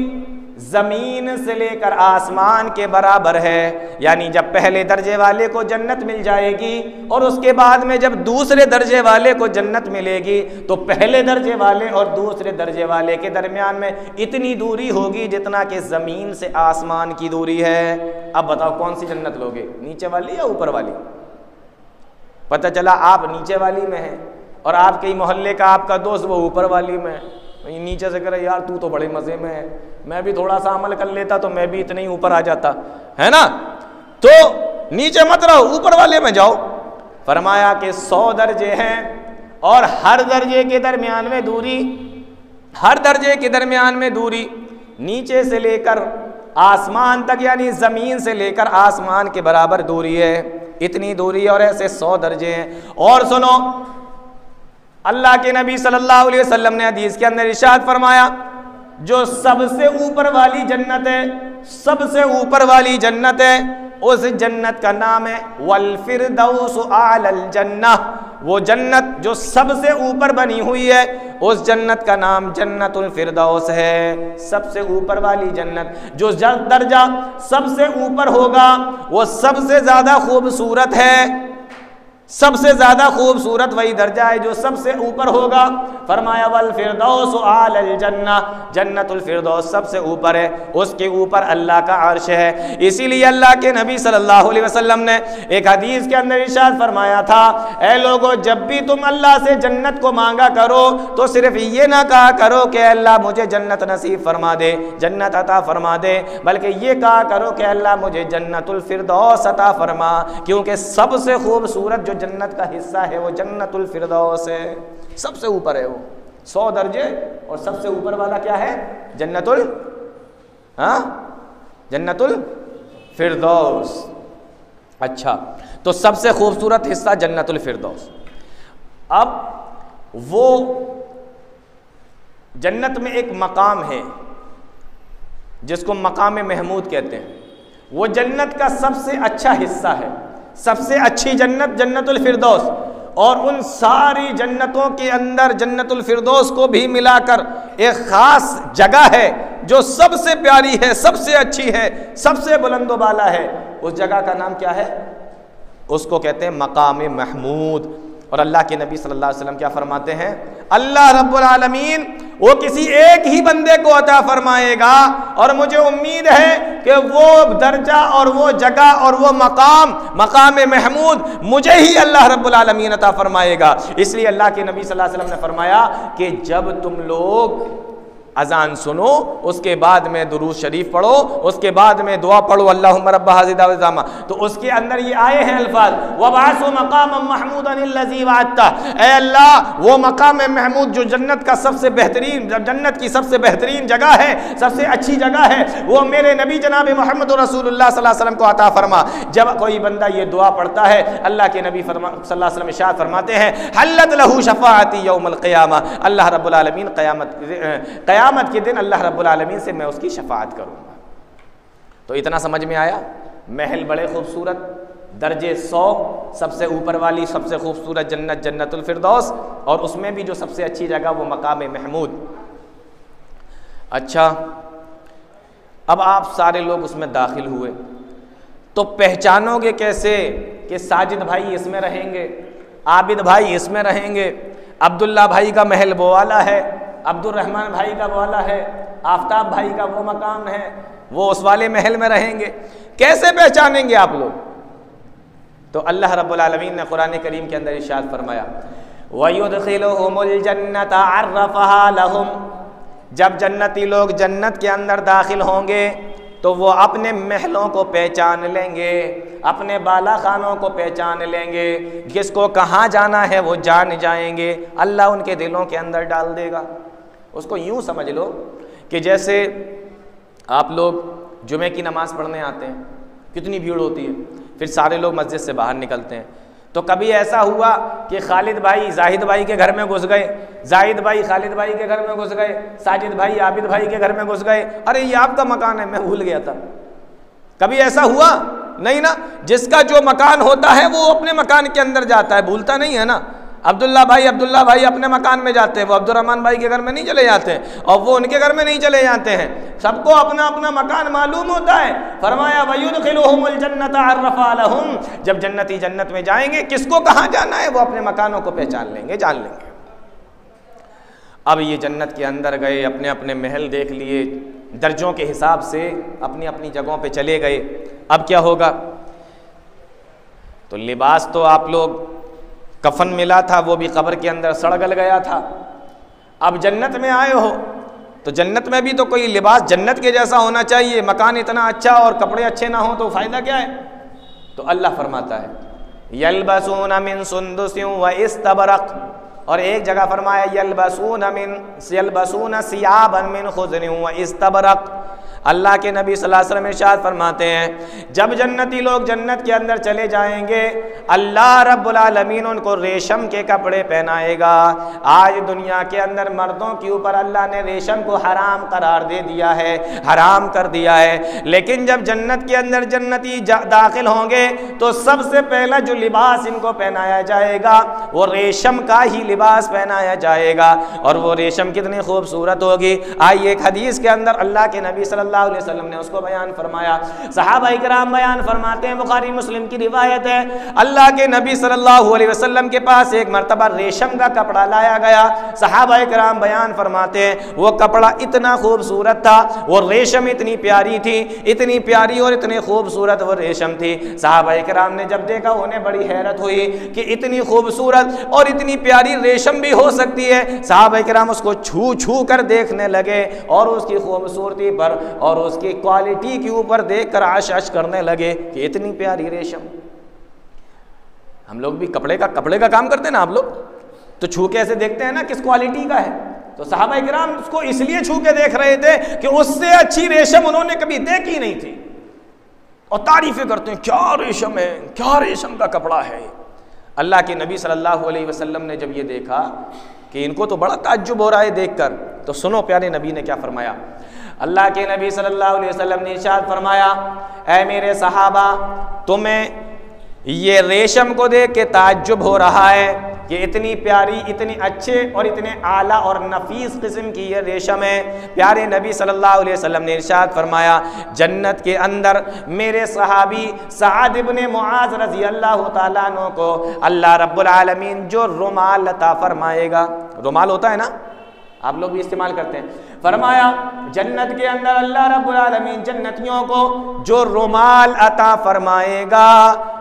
ज़मीन से लेकर आसमान के बराबर है। यानी जब पहले दर्जे वाले को जन्नत मिल जाएगी और उसके बाद में जब दूसरे दर्जे वाले को जन्नत मिलेगी, तो पहले दर्जे वाले और दूसरे दर्जे वाले के दरमियान में इतनी दूरी होगी जितना कि ज़मीन से आसमान की दूरी है। अब बताओ कौन सी जन्नत लोगे, नीचे वाली या ऊपर वाली? पता चला आप नीचे वाली में हैं और आपके मोहल्ले का आपका दोस्त वो ऊपर वाली में है। नीचे से करे यार तू तो बड़े मज़े में है, मैं भी थोड़ा सा अमल कर लेता तो मैं भी इतने ही ऊपर आ जाता, है ना। तो नीचे मत रहो, ऊपर वाले में जाओ। फरमाया कि 100 दर्जे हैं और हर दर्जे के दरमियान में दूरी, हर दर्जे के दरमियान में दूरी नीचे से लेकर आसमान तक, यानी ज़मीन से लेकर आसमान के बराबर दूरी है, इतनी दूरी और ऐसे 100 दर्जे हैं। और सुनो, अल्लाह के नबी सल्लल्लाहु अलैहि वसल्लम ने हदीस के अंदर इरशाद फरमाया, जो सबसे ऊपर वाली जन्नत है, सबसे ऊपर वाली जन्नत है, उस जन्नत का नाम है वल फिरदौस आलल जन्नह। वो जन्नत जो सबसे ऊपर बनी हुई है, उस जन्नत का नाम जन्नतुल फिरदौस है, सबसे ऊपर वाली जन्नत। जो दर्जा सबसे ऊपर होगा वो सबसे ज़्यादा खूबसूरत है, सबसे ज़्यादा खूबसूरत वही दर्जा है जो सबसे ऊपर होगा। फरमाया वल फिरदौस आलल जन्नह, जन्नतुल फिरदौस सबसे ऊपर है, उसके ऊपर अल्लाह का अर्श है। इसीलिए अल्लाह के नबी सल्लल्लाहु अलैहि वसल्लम ने एक हदीस के अंदर इरशाद फरमाया था, ऐ लोगों, जब भी तुम अल्लाह से जन्नत को मांगा करो तो सिर्फ ये ना कहा करो कि अल्लाह मुझे जन्नत नसीब फरमा दे, जन्नत अता फरमा दे, बल्कि ये कहा करो कि अल्लाह मुझे जन्नतुल फिरदौस अता फरमा, क्योंकि सबसे खूबसूरत जो जन्नत का हिस्सा है वो जन्नतुल फिरदौस है, सबसे ऊपर है वो। 100 दर्जे और सबसे ऊपर वाला क्या है? जन्नतुल जन्नतुल फिरदौस। अच्छा, तो सबसे खूबसूरत हिस्सा जन्नतुल फिरदौस। अब वो जन्नत में एक मकाम है जिसको मकाम महमूद कहते हैं, वो जन्नत का सबसे अच्छा हिस्सा है, सबसे अच्छी जन्नत जन्नतुल फिरदौस। और उन सारी जन्नतों के अंदर जन्नतुल फिरदौस को भी मिलाकर एक ख़ास जगह है जो सबसे प्यारी है, सबसे अच्छी है, सबसे बुलंद बाला है। उस जगह का नाम क्या है? उसको कहते हैं मकाम महमूद। और अल्लाह के नबी सल्लल्लाहु अलैहि वसल्लम क्या फरमाते हैं? अल्लाह रब्बुल आलमीन वो किसी एक ही बंदे को अता फरमाएगा और मुझे उम्मीद है कि वो दर्जा और वो जगह और वो मकाम महमूद मुझे ही अल्लाह रब्बुल आलमीन अता फरमाएगा। इसलिए अल्लाह के नबी सल्लल्लाहु अलैहि वसल्लम ने फरमाया कि जब तुम लोग अजान सुनो, उसके बाद में दुरूद शरीफ पढ़ो, उसके बाद में दुआ पढ़ो अल्लाहुम्मा रब्ब हाज़िहि दावत ताम्मा, तो उसके अंदर ये आए हैं अल्फाज वबासु मकाम महमूदन लज़ी वअदता। ऐ अल्लाह, वो मकाम महमूद जो जन्नत का सबसे बेहतरीन, जन्नत की सबसे बेहतरीन जगह है, सबसे अच्छी जगह है, वो मेरे नबी जनाब मोहम्मद रसूलुल्लाह सल्लल्लाहु अलैहि वसल्लम को अता फरमा। जब कोई बंदा ये दुआ पढ़ता है, अल्लाह के नबी सल्लल्लाहु अलैहि वसल्लम इरशाद फरमाते हैं, हल्लत लहू शफाअती यौमल क़ियामा, अल्लाह रब्बुल आलमीन क़यामत के दिन अल्लाह रब्बुल आलमीन से मैं उसकी शफाअत करूँगा। तो इतना समझ में आया? महल बड़े खूबसूरत, दर्जे 100, सबसे ऊपर वाली सबसे खूबसूरत जन्नत जन्नतुल फिरदौस, और उसमें भी जो सबसे अच्छी जगह वो मकाम महमूद। अच्छा, अब आप सारे लोग उसमें दाखिल हुए तो पहचानोगे कैसे कि साजिद भाई इसमें रहेंगे, आबिद भाई इसमें रहेंगे, अब्दुल्ला भाई का महल वो वाला है, अब्दुल रहमान भाई का वो वाला है, आफ्ताब भाई का वो मकाम है, वो उस वाले महल में रहेंगे? कैसे पहचानेंगे आप लोग? तो अल्लाह रब्बुल आलमीन ने कुरान करीम के अंदर इरशाद फरमाया, वयुदखिलुहुमुल जन्नत अर्रफहा लहुम, जब जन्नती लोग जन्नत के अंदर दाखिल होंगे तो वो अपने महलों को पहचान लेंगे, अपने बाला खानों को पहचान लेंगे, किसको कहाँ जाना है वो जान जाएंगे, अल्लाह उनके दिलों के अंदर डाल देगा। उसको यूँ समझ लो कि जैसे आप लोग जुमे की नमाज़ पढ़ने आते हैं, कितनी भीड़ होती है, फिर सारे लोग मस्जिद से बाहर निकलते हैं, तो कभी ऐसा हुआ कि खालिद भाई जाहिद भाई के घर में घुस गए, जाहिद भाई खालिद भाई के घर में घुस गए, साजिद भाई आबिद भाई के घर में घुस गए, अरे ये आपका मकान है, मैं भूल गया था। कभी ऐसा हुआ? नहीं ना। जिसका जो मकान होता है वो अपने मकान के अंदर जाता है, भूलता नहीं है ना। अब्दुल्ला भाई अपने मकान में जाते हैं, वो अब्दुर्रहमान भाई के घर में नहीं चले जाते हैं, और वो उनके घर में नहीं चले जाते हैं। सबको अपना अपना मकान मालूम होता है। फरमाया वयुदखिलुहुमुल जन्नत अर्रफा लहुम, जब जन्नती जन्नत में जाएंगे, किसको कहाँ जाना है वो अपने मकानों को पहचान लेंगे, जान लेंगे। अब ये जन्नत के अंदर गए, अपने अपने महल देख लिए, दर्जों के हिसाब से अपनी अपनी जगहों पे चले गए। अब क्या होगा? तो लिबास तो आप लोग, कफन मिला था वो भी कब्र के अंदर सड़ गल गया था। अब जन्नत में आए हो तो जन्नत में भी तो कोई लिबास जन्नत के जैसा होना चाहिए, मकान इतना अच्छा और कपड़े अच्छे ना हो तो फ़ायदा क्या है। तो अल्लाह फरमाता है यल्बसून मिन सुंदुसिन व इस्तबरक, और एक जगह फरमाया यल्बसून सियाबन मिन खुज़रिन व इस्तबरक। अल्लाह के नबी सल्लल्लाहु अलैहि वसल्लम इरशाद फरमाते हैं जब जन्नती लोग जन्नत के अंदर चले जाएंगे अल्लाह रब्बुल आलमीन उनको रेशम के कपड़े पहनाएगा। आज दुनिया के अंदर मर्दों के ऊपर अल्लाह ने रेशम को हराम करार दे दिया है, हराम कर दिया है, लेकिन जब जन्नत के अंदर जन्नती दाखिल होंगे तो सबसे पहला जो लिबास इनको पहनाया जाएगा वो रेशम का ही लिबास पहनाया जाएगा। और वो रेशम कितनी खूबसूरत होगी। आइए एक हदीस के अंदर अल्लाह के नबी सल्लल्लाहु अलैहि वसल्लम ने उसको बयान फरमाया। सहाबा इकराम बयान फरमाते हैं, बुखारी मुस्लिम की रिवायत है, अल्लाह के नबी सल्लल्लाहु अलैहि वसल्लम के पास एक मर्तबा रेशम का कपड़ा लाया गया। सहाबा इकराम बयान फरमाते हैं वो कपड़ा इतना खूबसूरत था, वो रेशम इतनी प्यारी थी, इतनी प्यारी और इतनी खूबसूरत वो रेशम थी। सहाबा इकराम ने जब देखा उन्हें बड़ी हैरत हुई कि इतनी खूबसूरत और इतनी प्यारी रेशम भी हो सकती है। सहाबा इकराम उसको छू छू कर देखने लगे और उसकी खूबसूरती पर और उसकी क्वालिटी के ऊपर देखकर आश करने लगे कि इतनी प्यारी रेशम। हम लोग भी कपड़े का काम करते हैं ना, आप लोग तो छू के ऐसे देखते हैं ना किस क्वालिटी का है। तो सहाबा इकराम उसको इसलिए छू के देख रहे थे कि उससे अच्छी रेशम उन्होंने कभी देखी नहीं थी और तारीफें करते हैं क्या रेशम है, क्या रेशम का कपड़ा है। अल्लाह के नबी सल्लल्लाहु अलैहि वसल्लम ने जब ये देखा कि इनको तो बड़ा ताज्जुब हो रहा है देखकर, तो सुनो प्यारे नबी ने क्या फरमाया। अल्लाह के नबी सल्लल्लाहु अलैहि वसल्लम ने इरशाद फरमाया, ऐ मेरे सहाबा तुम्हें ये रेशम को देख के ताज्जुब हो रहा है कि इतनी प्यारी, इतनी अच्छे और इतने आला और नफीस किस्म की ये रेशम है। प्यारे नबी सल्लल्लाहु अलैहि वसल्लम ने इरशाद फरमाया जन्नत के अंदर मेरे सहाबी सअद इब्न मुआज़ रज़ी अल्लाह तआला अन्हु को अल्लाह रब्बुल आलमीन जो रुमाल अता फरमाएगा, रुमाल होता है ना, आप लोग भी इस्तेमाल करते हैं, फरमाया जन्नत के अंदर अल्लाह रब्बुल आलमीन जन्नतियों को जो रुमाल अता फरमाएगा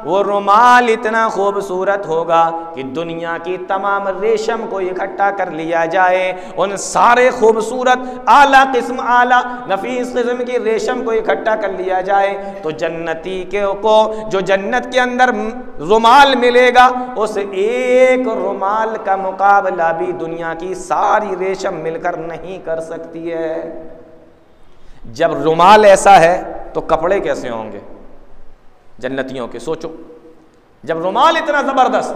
वो रुमाल इतना खूबसूरत होगा कि दुनिया की तमाम रेशम को इकट्ठा कर लिया जाए, उन सारे खूबसूरत आला किस्म, आला नफीस किस्म की रेशम को इकट्ठा कर लिया जाए तो जन्नती को जो जन्नत के अंदर रुमाल मिलेगा उस एक रुमाल का मुकाबला भी दुनिया की सारी रेशम मिलकर नहीं कर सकती है। जब रुमाल ऐसा है तो कपड़े कैसे होंगे जन्नतियों के, सोचो। जब रुमाल इतना जबरदस्त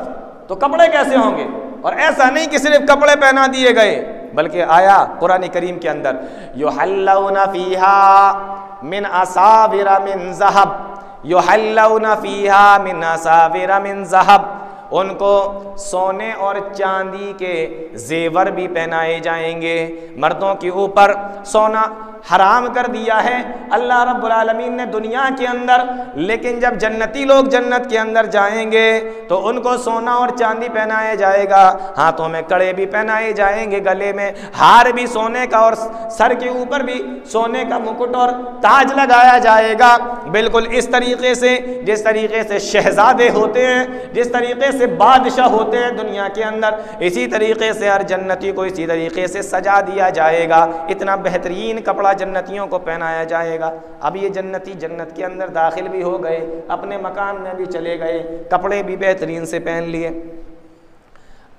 तो कपड़े कैसे होंगे। और ऐसा नहीं कि सिर्फ कपड़े पहना दिए गए, बल्कि आया कुरान करीम के अंदर युहल्लौना फीहा मिन असाविरा मिन ज़हब, युहल्लौना फीहा मिन असाविरा मिन ज़हब, उनको सोने और चांदी के जेवर भी पहनाए जाएंगे। मर्दों के ऊपर सोना हराम कर दिया है अल्लाह रब्बुल आलमीन ने दुनिया के अंदर, लेकिन जब जन्नती लोग जन्नत के अंदर जाएंगे तो उनको सोना और चांदी पहनाया जाएगा, हाथों में कड़े भी पहनाए जाएंगे, गले में हार भी सोने का और सर के ऊपर भी सोने का मुकुट और ताज लगाया जाएगा। बिल्कुल इस तरीके से जिस तरीके से शहजादे होते हैं, जिस तरीके से बादशाह होते हैं दुनिया के अंदर, इसी तरीके से हर जन्नती को इसी तरीके से सजा दिया जाएगा। इतना बेहतरीन कपड़ा जन्नतियों को पहनाया जाएगा। अब ये जन्नती जन्नत के अंदर दाखिल भी हो गए, अपने मकान में भी चले गए, कपड़े भी बेहतरीन से पहन लिए।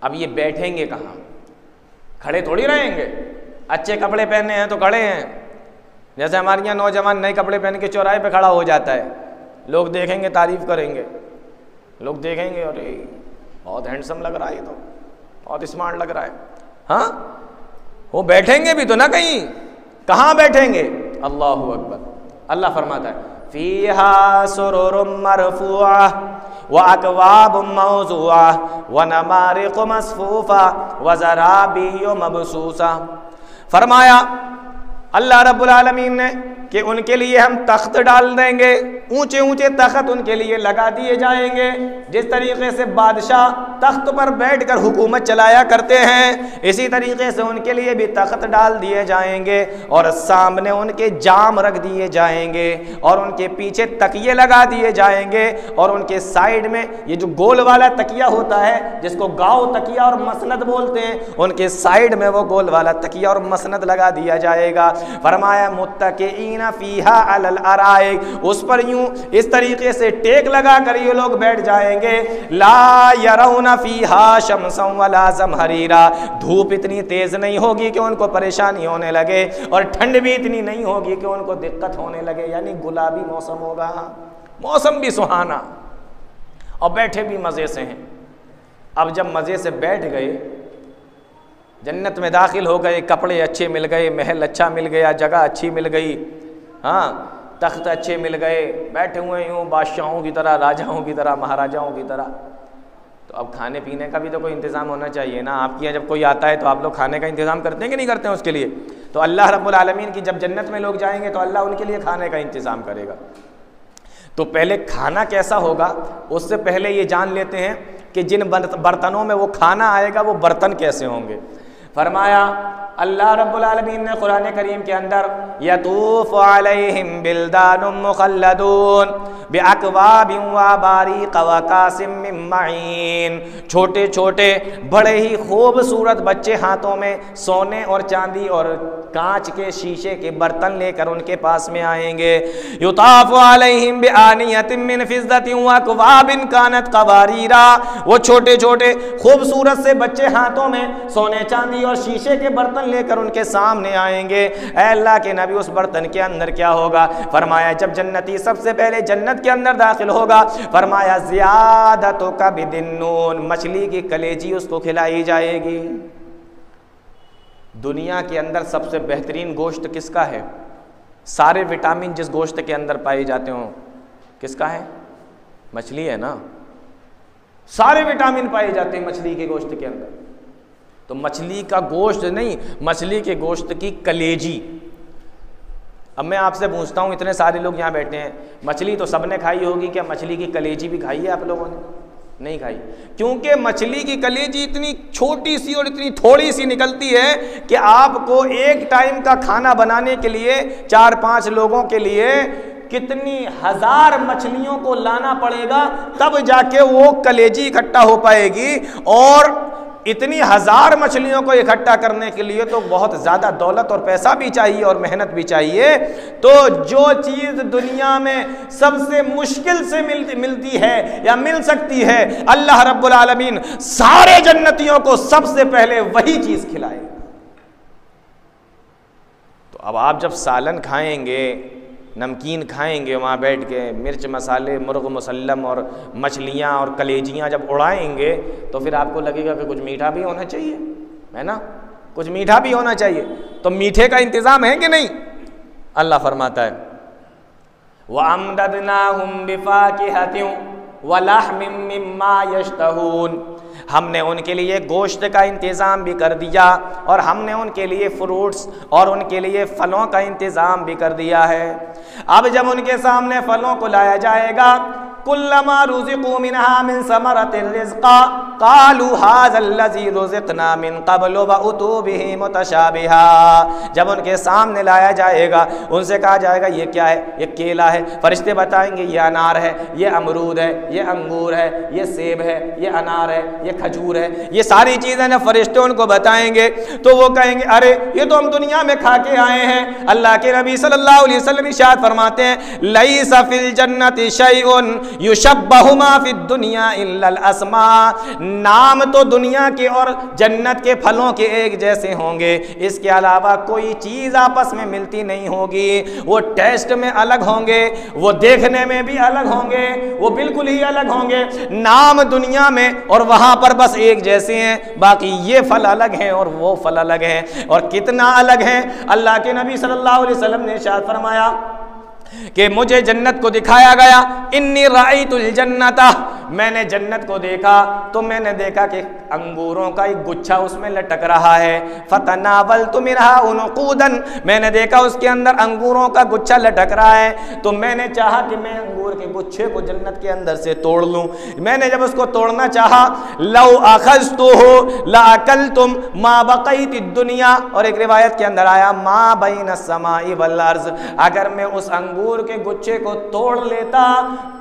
अब ये बैठेंगे कहाँ, खड़े थोड़ी रहेंगे। अच्छे कपड़े पहने हैं तो खड़े हैं, जैसे हमारे यहाँ नौजवान नए कपड़े पहन के चौराहे पे खड़ा हो जाता है, लोग देखेंगे तारीफ करेंगे, लोग देखेंगे अरे बहुत हैंडसम लग रहा है, ये तो बहुत स्मार्ट लग रहा है। हाँ, वो बैठेंगे भी तो ना कहीं, कहाँ बैठेंगे। अल्लाहु अकबर। अल्लाह फरमाता है फीहा सुरुरुम मरफूआ व अकवाबुम मौज़ूआ व नमारिक़ु मस्फूफ़ा व ज़राबिय्यु मबसूसा। फरमाया अल्लाह रब्बुल आलमीन ने कि उनके लिए हम तख्त डाल देंगे, ऊंचे ऊंचे तख्त उनके लिए लगा दिए जाएंगे। जिस तरीके से बादशाह तख्त पर बैठकर हुकूमत चलाया करते हैं, इसी तरीके से उनके लिए भी तख्त डाल दिए जाएंगे और सामने उनके जाम रख दिए जाएंगे और उनके पीछे तकिए लगा दिए जाएंगे और उनके साइड में ये जो गोल वाला तकिया होता है जिसको गाँव तकिया और मसनद बोलते हैं, उनके साइड में वो गोल वाला तकिया और मसनद लगा दिया जाएगा। फरमाया मुत्तकीना फीहा अलल अराइक, उस पर यूं इस तरीके से टेक लगा कर ये लोग बैठ जाएंगे। ला यरौना फीहा शमसन वला ज़महरीरा, धूप इतनी तेज नहीं होगी कि उनको परेशानी होने लगे और ठंड भी इतनी नहीं होगी कि उनको दिक्कत होने लगे, यानी गुलाबी मौसम होगा, मौसम भी सुहाना और बैठे भी मज़े से हैं। अब जब मज़े से बैठ गए, जन्नत में दाखिल हो गए, कपड़े अच्छे मिल गए, महल अच्छा मिल गया, जगह अच्छी मिल गई, हाँ तख्त अच्छे मिल गए, बैठे हुए यूँ बादशाहों की तरह, राजाओं की तरह, महाराजाओं की तरह। तो अब खाने पीने का भी तो कोई इंतज़ाम होना चाहिए ना। आपके यहाँ जब कोई आता है तो आप लोग खाने का इंतज़ाम करते हैं कि नहीं करते हैं उसके लिए? तो अल्लाह रब्बुल आलमीन की जब जन्नत में लोग जाएंगे तो अल्लाह उनके लिए खाने का इंतज़ाम करेगा। तो पहले खाना कैसा होगा उससे पहले ये जान लेते हैं कि जिन बर्तनों में वो खाना आएगा वो बर्तन कैसे होंगे। फरमाया अल्लाह रब्बुल आलमीन ने कुरान करीम के अंदर, यतूफ़ु अलैहिम बिल्दानुम मुख़ल्लदून बिअकवाबिन व अबारीक़ व कासिम मिन मईन, छोटे छोटे बड़े ही खूबसूरत बच्चे हाथों में सोने और चांदी और कांच के शीशे के बर्तन लेकर उनके पास में आएंगे। युताफ़ु अलैहिम बिआनियतिन मिन फ़िज़्ज़तिन व अकवाबिन कानत क़वारीरा, वो छोटे छोटे खूबसूरत से बच्चे हाथों में सोने चांदी और शीशे के बर्तन लेकर उनके सामने आएंगे। ऐ अल्लाह के नबी, उस बर्तन के अंदर क्या होगा? फरमाया जब जन्नती सबसे पहले जन्नत के अंदर दाखिल होगा, फरमाया ज़ियादतु कबिदिन्नून, मछली की कलेजी उसको खिलाई जाएगी। दुनिया के अंदर सबसे बेहतरीन गोश्त किसका है? सारे विटामिन जिस गोश्त के अंदर पाए जाते हो किसका है? मछली है ना। सारे विटामिन पाए जाते हैं मछली के गोश्त के अंदर। तो मछली का गोश्त नहीं, मछली के गोश्त की कलेजी। अब मैं आपसे पूछता हूँ, इतने सारे लोग यहाँ बैठे हैं, मछली तो सबने खाई होगी, क्या मछली की कलेजी भी खाई है आप लोगों ने? नहीं खाई, क्योंकि मछली की कलेजी इतनी छोटी सी और इतनी थोड़ी सी निकलती है कि आपको एक टाइम का खाना बनाने के लिए 4-5 लोगों के लिए कितनी हजार मछलियों को लाना पड़ेगा, तब जाके वो कलेजी इकट्ठा हो पाएगी। और इतनी हजार मछलियों को इकट्ठा करने के लिए तो बहुत ज़्यादा दौलत और पैसा भी चाहिए और मेहनत भी चाहिए। तो जो चीज़ दुनिया में सबसे मुश्किल से मिलती है या मिल सकती है, अल्लाह रब्बुल आलमीन सारे जन्नतियों को सबसे पहले वही चीज़ खिलाए। तो अब आप जब सालन खाएंगे, नमकीन खाएंगे, वहाँ बैठ के मिर्च मसाले, मुर्ग मुसल्लम और मछलियाँ और कलेजियाँ जब उड़ाएंगे, तो फिर आपको लगेगा कि कुछ मीठा भी होना चाहिए, है ना, कुछ मीठा भी होना चाहिए। तो मीठे का इंतज़ाम है कि नहीं? अल्लाह फरमाता है वअमददनाहुम बिफाकिहतिन व लहमिन मिम्मा यश्तहून, हमने उनके लिए गोश्त का इंतज़ाम भी कर दिया और हमने उनके लिए फ्रूट्स और उनके लिए फलों का इंतज़ाम भी कर दिया है। अब जब उनके सामने फलों को लाया जाएगा, कुल्लमा रुज़िक़ू मिनहा मिन समरतिर रिज़्क़ा क़ालू हाज़ल्लज़ी रुज़िक़ना मिन क़ब्लु व उतू बिही मुतशाबिहा, जब उनके सामने लाया जाएगा उनसे कहा जाएगा ये क्या है? ये केला है। फरिश्ते बताएंगे ये अनार है, ये अमरूद है, ये अंगूर है, ये सेब है, ये अनार है, ये खजूर है। ये सारी चीज़ें ना फरिश्ते उनको बताएंगे तो वो कहेंगे अरे ये तो हम दुनिया में खा के आए हैं। अल्लाह के नबी सल्लल्लाहु अलैहि वसल्लम इरशाद फरमाते हैं लैसा फिल जन्नति शैउन युशब्बहु मा फिद दुनिया इल्लल अस्मा, नाम तो दुनिया के और जन्नत के फलों के एक जैसे होंगे, इसके अलावा कोई चीज़ आपस में मिलती नहीं होगी। वो टेस्ट में अलग होंगे, वो देखने में भी अलग होंगे, वो बिल्कुल ही अलग होंगे। नाम दुनिया में और वहाँ पर बस एक जैसे हैं, बाकी ये फल अलग हैं और वो फल अलग हैं। और कितना अलग हैं, अल्लाह के नबी सल्लल्लाहु अलैहि वसल्लम ने इरशाद फरमाया कि मुझे जन्नत को दिखाया गया, इन्नी राईतुल जन्नता मैंने जन्नत को देखा तो मैंने देखा कि अंगूरों का एक गुच्छा उसमें लटक रहा है। फतनावलतु मिनहा उनक़ूदन, मैंने देखा उसके अंदर अंगूरों का गुच्छा लटक रहा है, तो मैंने चाहा कि मैं अंगूर के गुच्छे को जन्नत के अंदर से तोड़ लूं। मैंने जब उसको तोड़ना चाहा, लौ अखज़्तुहु लअकलतुम मा बक़ीत दुनिया, और एक रिवायत के अंदर आया मा बैन समाई वल अर्ज़, अगर मैं उस अंगूर के गुच्छे को तोड़ लेता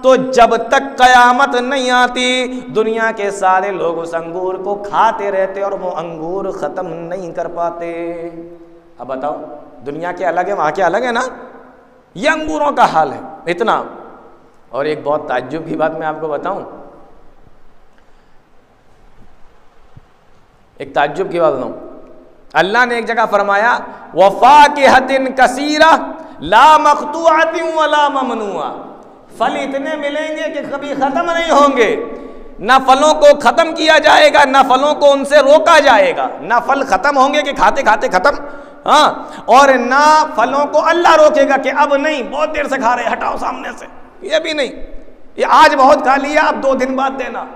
तो जब तक कयामत नहीं आती दुनिया के सारे लोग उस अंगूर को खाते रहते और वो अंगूर खत्म नहीं कर पाते। अब बताओ, दुनिया के अलग है, वहां के अलग है ना, ये अंगूरों का हाल है इतना। और एक बहुत ताज्जुब की बात मैं आपको बताऊं, एक ताज्जुब की बात बताऊं, अल्लाह ने एक जगह फरमाया वफ़ाकिहतिन कसीरा ला मक़तूअतिन वला ममनूआ, फल इतने मिलेंगे कि कभी खत्म नहीं होंगे, ना फलों को खत्म किया जाएगा ना फलों को उनसे रोका जाएगा, ना फल खत्म होंगे कि खाते खाते खत्म, हाँ, और ना फलों को अल्लाह रोकेगा कि अब नहीं, बहुत देर से खा रहे, हटाओ सामने से, ये भी नहीं, ये आज बहुत खा लिया अब 2 दिन बाद देना,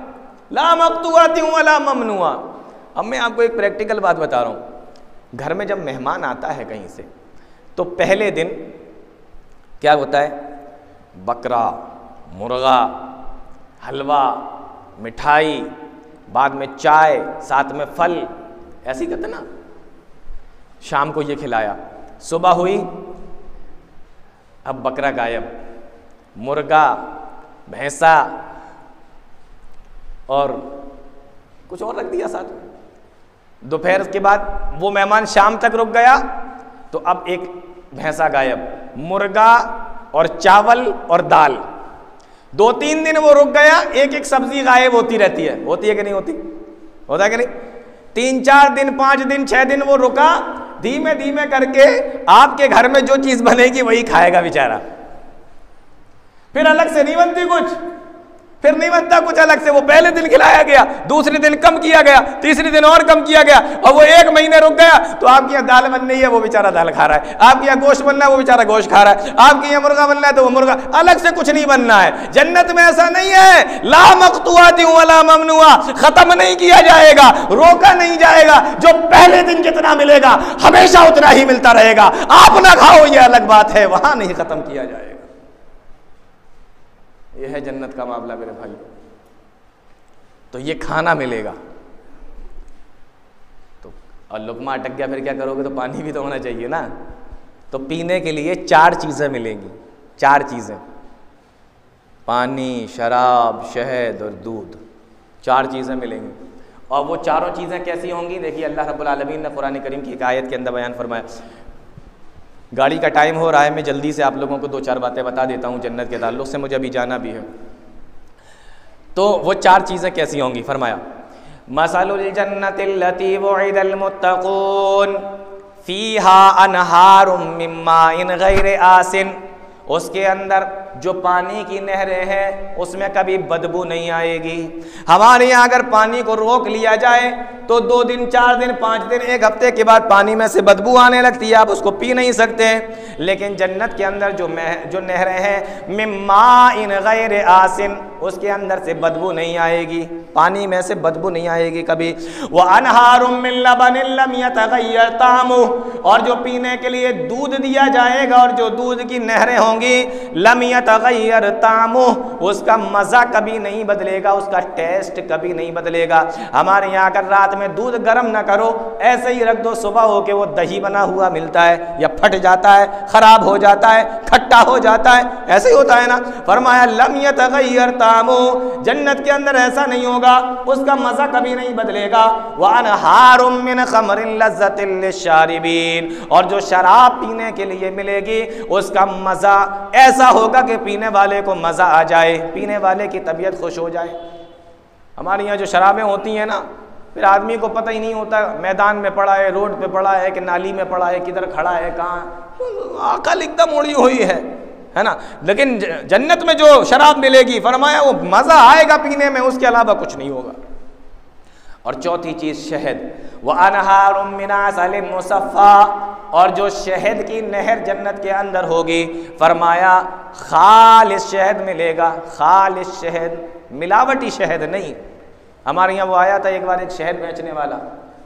ला मक़तूअतिन वला ममनूआ। अब मैं आपको एक प्रैक्टिकल बात बता रहा हूँ, घर में जब मेहमान आता है कहीं से तो पहले दिन क्या होता है, बकरा, मुर्गा, हलवा, मिठाई, बाद में चाय, साथ में फल, ऐसे ही करते ना। शाम को ये खिलाया, सुबह हुई अब बकरा गायब, मुर्गा, भैंसा और कुछ और रख दिया साथ में। दोपहर के बाद वो मेहमान शाम तक रुक गया तो अब एक भैंसा गायब, मुर्गा और चावल और दाल। 2-3 दिन वो रुक गया, एक एक सब्जी गायब होती रहती है, होती है कि नहीं होती, होता है कि नहीं। 3-4 दिन 5 दिन 6 दिन वो रुका, धीमे धीमे करके आपके घर में जो चीज बनेगी वही खाएगा बेचारा। फिर अलग से नहीं बनती कुछ, फिर नहीं बनता कुछ अलग से, वो पहले दिन खिलाया गया, दूसरे दिन कम किया गया, तीसरे दिन और कम किया गया, और वो 1 महीने रुक गया तो आपके यहाँ दाल बननी है वो बेचारा दाल खा रहा है, आपके यहाँ गोश्त बनना है वो बेचारा गोश्त खा रहा है, आपके यहाँ मुर्गा बनना है तो वो मुर्गा, अलग से कुछ नहीं बनना है। जन्नत में ऐसा नहीं है, ला मक़तूअतिन वला ममनूआ, खत्म नहीं किया जाएगा, रोका नहीं जाएगा, जो पहले दिन जितना मिलेगा हमेशा उतना ही मिलता रहेगा। आप ना खाओ ये अलग बात है, वहां नहीं खत्म किया जाएगा। यह है जन्नत का मामला मेरे भाई। तो ये खाना मिलेगा तो, और लुक़मा अटक गया फिर क्या करोगे, तो पानी भी तो होना चाहिए ना। तो पीने के लिए 4 चीज़ें मिलेंगी, 4 चीज़ें, पानी, शराब, शहद और दूध, 4 चीज़ें मिलेंगी। और वो चारों चीज़ें कैसी होंगी, देखिए अल्लाह रब्बुल आलमीन ने कुरान करीम की एक आयत के अंदर बयान फरमाया। गाड़ी का टाइम हो रहा है, मैं जल्दी से आप लोगों को 2-4 बातें बता देता हूँ जन्नत के ताल्लुक़ से, मुझे अभी जाना भी है। तो वो 4 चीज़ें कैसी होंगी, फरमाया मसलुल जन्नतिल्लती वुइदल मुत्तक़ून फ़ीहा अनहारुम मिन माइन गैरि आसिन, उसके अंदर जो पानी की नहरें हैं उसमें कभी बदबू नहीं आएगी। हमारे यहाँ अगर पानी को रोक लिया जाए तो 2 दिन 4 दिन 5 दिन 1 हफ्ते के बाद पानी में से बदबू आने लगती है, आप उसको पी नहीं सकते। लेकिन जन्नत के अंदर जो नहरें हैं मिम्माइन गैर आसिन, उसके अंदर से बदबू नहीं आएगी, पानी में से बदबू नहीं आएगी कभी। व अनहारुम मिन लबनिन लम यतगय्यर तामुहु, और जो पीने के लिए दूध दिया जाएगा और जो दूध की नहरें होंगी लम यतगय्यर तामुहु, उसका मज़ा कभी नहीं बदलेगा, उसका टेस्ट कभी नहीं बदलेगा। हमारे यहाँ अगर रात में दूध गर्म ना करो, ऐसे ही रख दो, सुबह होके वो दही बना हुआ मिलता है, या फट जाता है, खराब हो जाता है, खट्टा हो जाता है, ऐसे ही होता है ना। फरमाया लम यतगय्यर तामुहु, जन्नत के अंदर ऐसा नहीं होगा, उसका मज़ा कभी नहीं बदलेगा। व अनहारुम मिन खमरिन लज़्ज़तिन लिश्शारिबीन, और जो शराब पीने के लिए मिलेगी उसका मज़ा ऐसा होगा कि पीने वाले को मज़ा आ जाए, पीने वाले की तबीयत खुश हो जाए। हमारे यहाँ जो शराबें होती हैं ना, फिर आदमी को पता ही नहीं होता मैदान में पड़ा है, रोड पे पड़ा है कि नाली में पड़ा है, किधर खड़ा है, कहाँ, अकल एकदम उड़ी हुई है ना। लेकिन जन्नत में जो शराब मिलेगी, फरमाया वो मज़ा आएगा पीने में, उसके अलावा कुछ नहीं होगा। और चौथी चीज़ शहद, व अनहारुम मिन असलिन मुसफ़ा, और जो शहद की नहर जन्नत के अंदर होगी, फरमाया खालिस शहद मिलेगा, खालिस शहद, मिलावटी शहद नहीं। हमारे यहाँ वो आया था एक बार एक शहद बेचने वाला,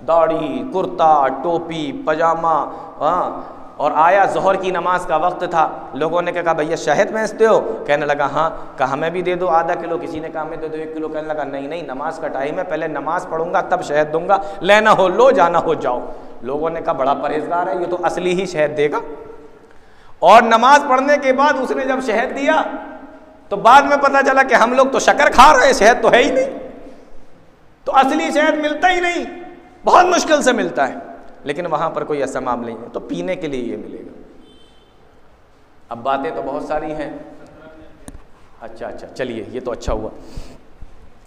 दाढ़ी, कुर्ता, टोपी, पजामा, हाँ, और आया, ज़ोहर की नमाज का वक्त था। लोगों ने कहा भैया शहद बेचते हो? कहने लगा हाँ। कहा हमें भी दे दो आधा किलो। किसी ने कहा हमें दे दो 1 किलो। कहने लगा नहीं नहीं, नमाज का टाइम है, पहले नमाज पढ़ूंगा तब शहद दूंगा, लेना हो लो, जाना हो जाओ। लोगों ने कहा बड़ा परहेजगार है, ये तो असली ही शहद देगा। और नमाज पढ़ने के बाद उसने जब शहद दिया तो बाद में पता चला कि हम लोग तो शक्कर खा रहे हैं, शहद तो है ही नहीं। तो असली शहद मिलता ही नहीं, बहुत मुश्किल से मिलता है। लेकिन वहां पर कोई ऐसा मामला नहीं है, तो पीने के लिए ये मिलेगा। अब बातें तो बहुत सारी हैं। अच्छा, चलिए, ये तो अच्छा हुआ,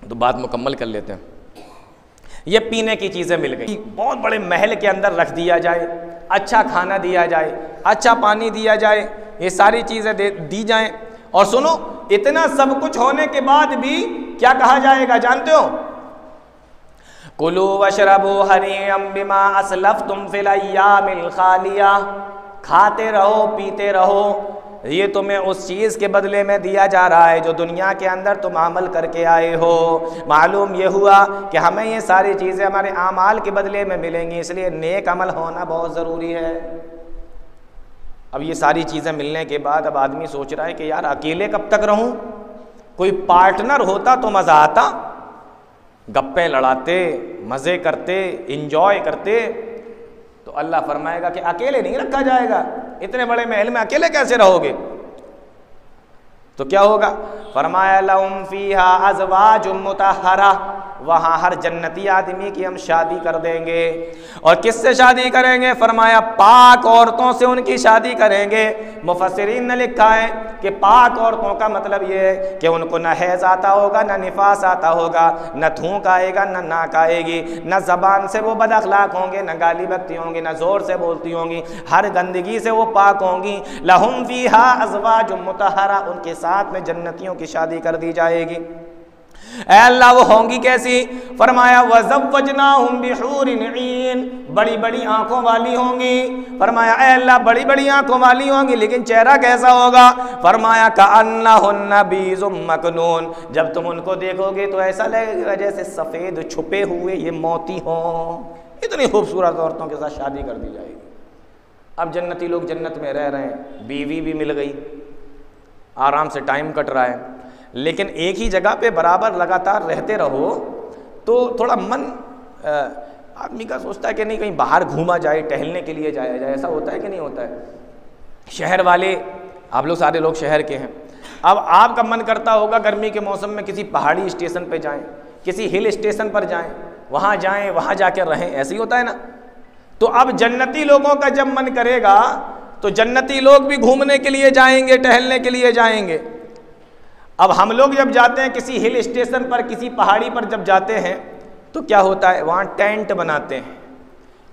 तो बात मुकम्मल कर लेते हैं। ये पीने की चीज़ें मिल गई, बहुत बड़े महल के अंदर रख दिया जाए, अच्छा खाना दिया जाए, अच्छा पानी दिया जाए, ये सारी चीज़ें दी जाएं। और सुनो, इतना सब कुछ होने के बाद भी क्या कहा जाएगा जानते हो? कुलू वशरबू हनीअम बिमा असलफ्तुम फिल अय्यामिल खालिया। खाते रहो, पीते रहो, ये तुम्हें उस चीज़ के बदले में दिया जा रहा है जो दुनिया के अंदर तुम अमल करके आए हो। मालूम ये हुआ कि हमें ये सारी चीज़ें हमारे आमाल के बदले में मिलेंगी, इसलिए नेक अमल होना बहुत ज़रूरी है। अब ये सारी चीज़ें मिलने के बाद अब आदमी सोच रहा है कि यार अकेले कब तक रहूं, कोई पार्टनर होता तो मज़ा आता, गप्पे लड़ाते, मज़े करते, इंजॉय करते। तो अल्लाह फरमाएगा कि अकेले नहीं रखा जाएगा, इतने बड़े महल में अकेले कैसे रहोगे? तो क्या होगा? फरमाया लहुम फीहा अज़वाजुम मुतहहरा, वहाँ हर जन्नती आदमी की हम शादी कर देंगे। और किससे शादी करेंगे? फरमाया पाक औरतों से उनकी शादी करेंगे। मुफस्सिरीन ने लिखा है कि पाक औरतों का मतलब ये है कि उनको न हैज़ आता होगा, न निफास आता होगा, न थूक आएगा, न नाक आएगी, न ज़बान से वो बदअखलाक होंगे, न गाली बकती होंगी, न ज़ोर से बोलती होंगी, हर गंदगी से वो पाक होंगी। लहुम फीहा अज़वाजुम मुतहहरा, उनके साथ में जन्नतियों की शादी कर दी जाएगी। ऐ अल्लाह वो होंगी कैसी? फरमाया वज़व्वजनाहुम बिहूरिन ईन, बड़ी बड़ी आंखों वाली होंगी। फरमाया ऐ अल्लाह बड़ी बड़ी आंखों वाली होंगी, लेकिन चेहरा कैसा होगा? फरमाया कअन्नहुन्ना बीज़ुम मकनून, जब तुम उनको देखोगे तो ऐसा लगेगा जैसे सफ़ेद छुपे हुए ये मोती हों। इतनी खूबसूरत औरतों के साथ शादी कर दी जाएगी। अब जन्नती लोग जन्नत में रह रहे हैं, बीवी भी मिल गई, आराम से टाइम कट रहा है। लेकिन एक ही जगह पे बराबर लगातार रहते रहो तो थोड़ा मन आदमी का सोचता है कि नहीं कहीं बाहर घूमा जाए, टहलने के लिए जाया जाए। ऐसा होता है कि नहीं होता है? शहर वाले, आप लोग सारे लोग शहर के हैं, अब आपका मन करता होगा गर्मी के मौसम में किसी पहाड़ी स्टेशन पे जाएं, किसी हिल स्टेशन पर जाएं, वहाँ जाएं, वहाँ जाकर रहें, ऐसे ही होता है ना। तो अब जन्नती लोगों का जब मन करेगा तो जन्नती लोग भी घूमने के लिए जाएंगे, टहलने के लिए जाएंगे। अब हम लोग जब जाते हैं किसी हिल स्टेशन पर, किसी पहाड़ी पर जब जाते हैं तो क्या होता है? वहाँ टेंट बनाते हैं,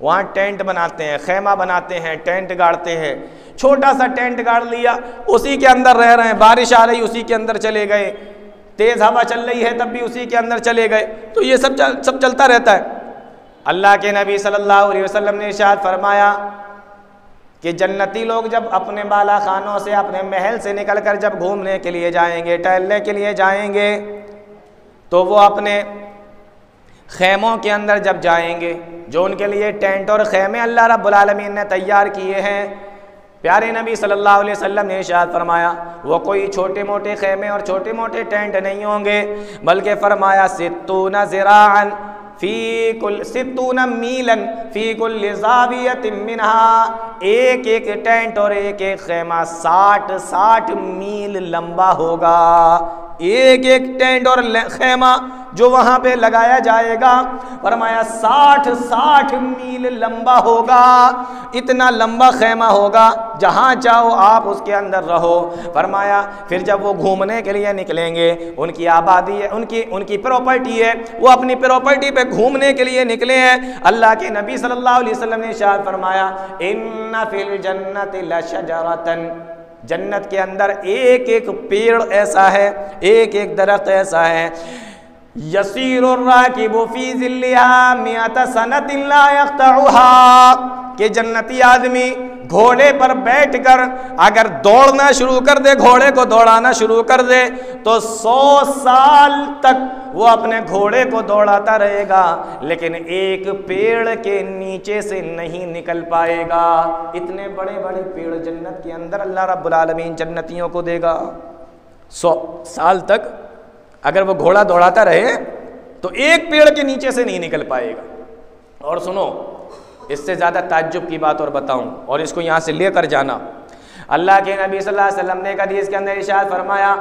वहाँ टेंट बनाते हैं, खेमा बनाते हैं, टेंट गाड़ते हैं। छोटा सा टेंट गाड़ लिया, उसी के अंदर रह रहे हैं, बारिश आ रही उसी के अंदर चले गए, तेज़ हवा चल रही है तब भी उसी के अंदर चले गए। तो ये सब चलता रहता है। अल्लाह के नबी सल्लल्लाहु अलैहि वसल्लम ने इरशाद फरमाया कि जन्नती लोग जब अपने बाला खानों से, अपने महल से निकल कर जब घूमने के लिए जाएंगे, टहलने के लिए जाएंगे, तो वो अपने खेमों के अंदर जब जाएंगे, जो उनके लिए टेंट और खेमे अल्लाह रब्बुल आलमीन ने तैयार किए हैं, प्यारे नबी सल्लल्लाहु अलैहि वसल्लम ने इरशाद फरमाया वो कोई छोटे मोटे खेमे और छोटे मोटे टेंट नहीं होंगे, बल्कि फरमाया सित्तूना ज़िराअन फी कुल सित्तूना मीलन फी कुल्लि ज़ावियतिन मिनहा, एक एक टेंट और एक एक खेमा 60 मील लंबा होगा। एक एक टेंट और खेमा जो वहाँ पे लगाया जाएगा, फरमाया 60 मील लंबा होगा। इतना लंबा खेमा होगा, जहाँ चाहो आप उसके अंदर रहो। फरमाया फिर जब वो घूमने के लिए निकलेंगे, उनकी आबादी है, उनकी प्रॉपर्टी है, वो अपनी प्रॉपर्टी पे घूमने के लिए निकले हैं। अल्लाह के नबी सल्लल्लाहु अलैहि वसल्लम ने इरशाद फरमाया इन्ना फिल जन्नति लशजरतन, जन्नत के अंदर एक एक पेड़ ऐसा है, एक एक दरख्त ऐसा है, यसीरुर राकिबु फी ज़िल्लिहा मिअत सनतिन ला यक़तउहा, कि जन्नती आदमी घोड़े पर बैठकर अगर दौड़ना शुरू कर दे, घोड़े को दौड़ाना शुरू कर दे, तो 100 साल तक वो अपने घोड़े को दौड़ाता रहेगा, लेकिन एक पेड़ के नीचे से नहीं निकल पाएगा। इतने बड़े बड़े पेड़ जन्नत के अंदर अल्लाह रब्बुल आलमीन जन्नतियों को देगा। 100 साल तक अगर वो घोड़ा दौड़ाता रहे तो एक पेड़ के नीचे से नहीं निकल पाएगा। और सुनो, इससे ज़्यादा ताज्जुब की बात और बताऊं, और इसको यहाँ से लेकर जाना। अल्लाह के नबी सल्लल्लाहु अलैहि वसल्लम ने हदीस के अंदर इरशाद फरमाया,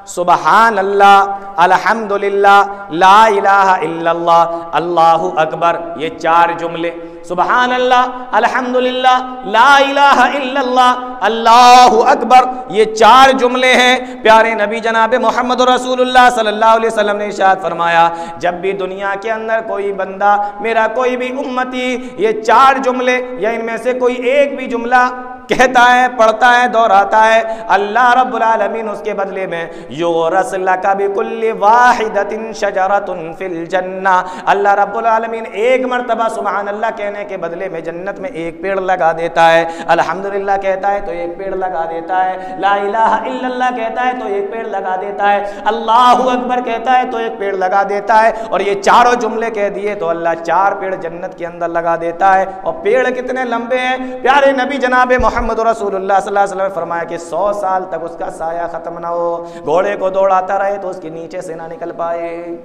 सुबहान अल्लाह, अल्हम्दुलिल्लाह, ला इलाहा इल्लल्लाह, अल्लाहु अकबर। ये 4 जुमले, सुबहान अल्लाह, अल्हम्दुलिल्लाह, ला इलाहा इल्लल्लाह, अल्लाहु अकबर, ये 4 जुमले हैं। प्यारे नबी जनाब मोहम्मद रसूलुल्लाह सल्लल्लाहु अलैहि वसल्लम ने इरशाद फरमाया, जब भी दुनिया के अंदर कोई बंदा, मेरा कोई भी उम्मती ये 4 जुमले या इनमें से कोई एक भी जुमला कहता है, पढ़ता है, दोहराता है, अल्लाह रब्बुल आलमीन उसके बदले में युरस लका बिकुल्लि वाहिदतिन शजरतुन फिल जन्ना, अल्लाह रब्बुल आलमीन एक मर्तबा सुभान अल्लाह कहने के बदले में जन्नत में एक पेड़ लगा देता है। अल्हम्दुलिल्लाह कहता है तो एक पेड़ लगा देता है, ला इलाहा इल्लल्लाह कहता है तो एक पेड़ लगा देता है, अल्लाहु अकबर कहता है तो एक पेड़ लगा देता है। और ये चारों जुमले कह दिए तो अल्लाह 4 पेड़ जन्नत के अंदर लगा देता है। और पेड़ कितने लंबे हैं? प्यारे नबी जनाब मोहम्मद रसूलुल्लाह सल्लल्लाहु अलैहि वसल्लम ने फरमाया कि 100 साल तक उसका साया खत्म ना हो, घोड़े को दौड़ाता रहे तो उसके नीचे से ना निकल पाए।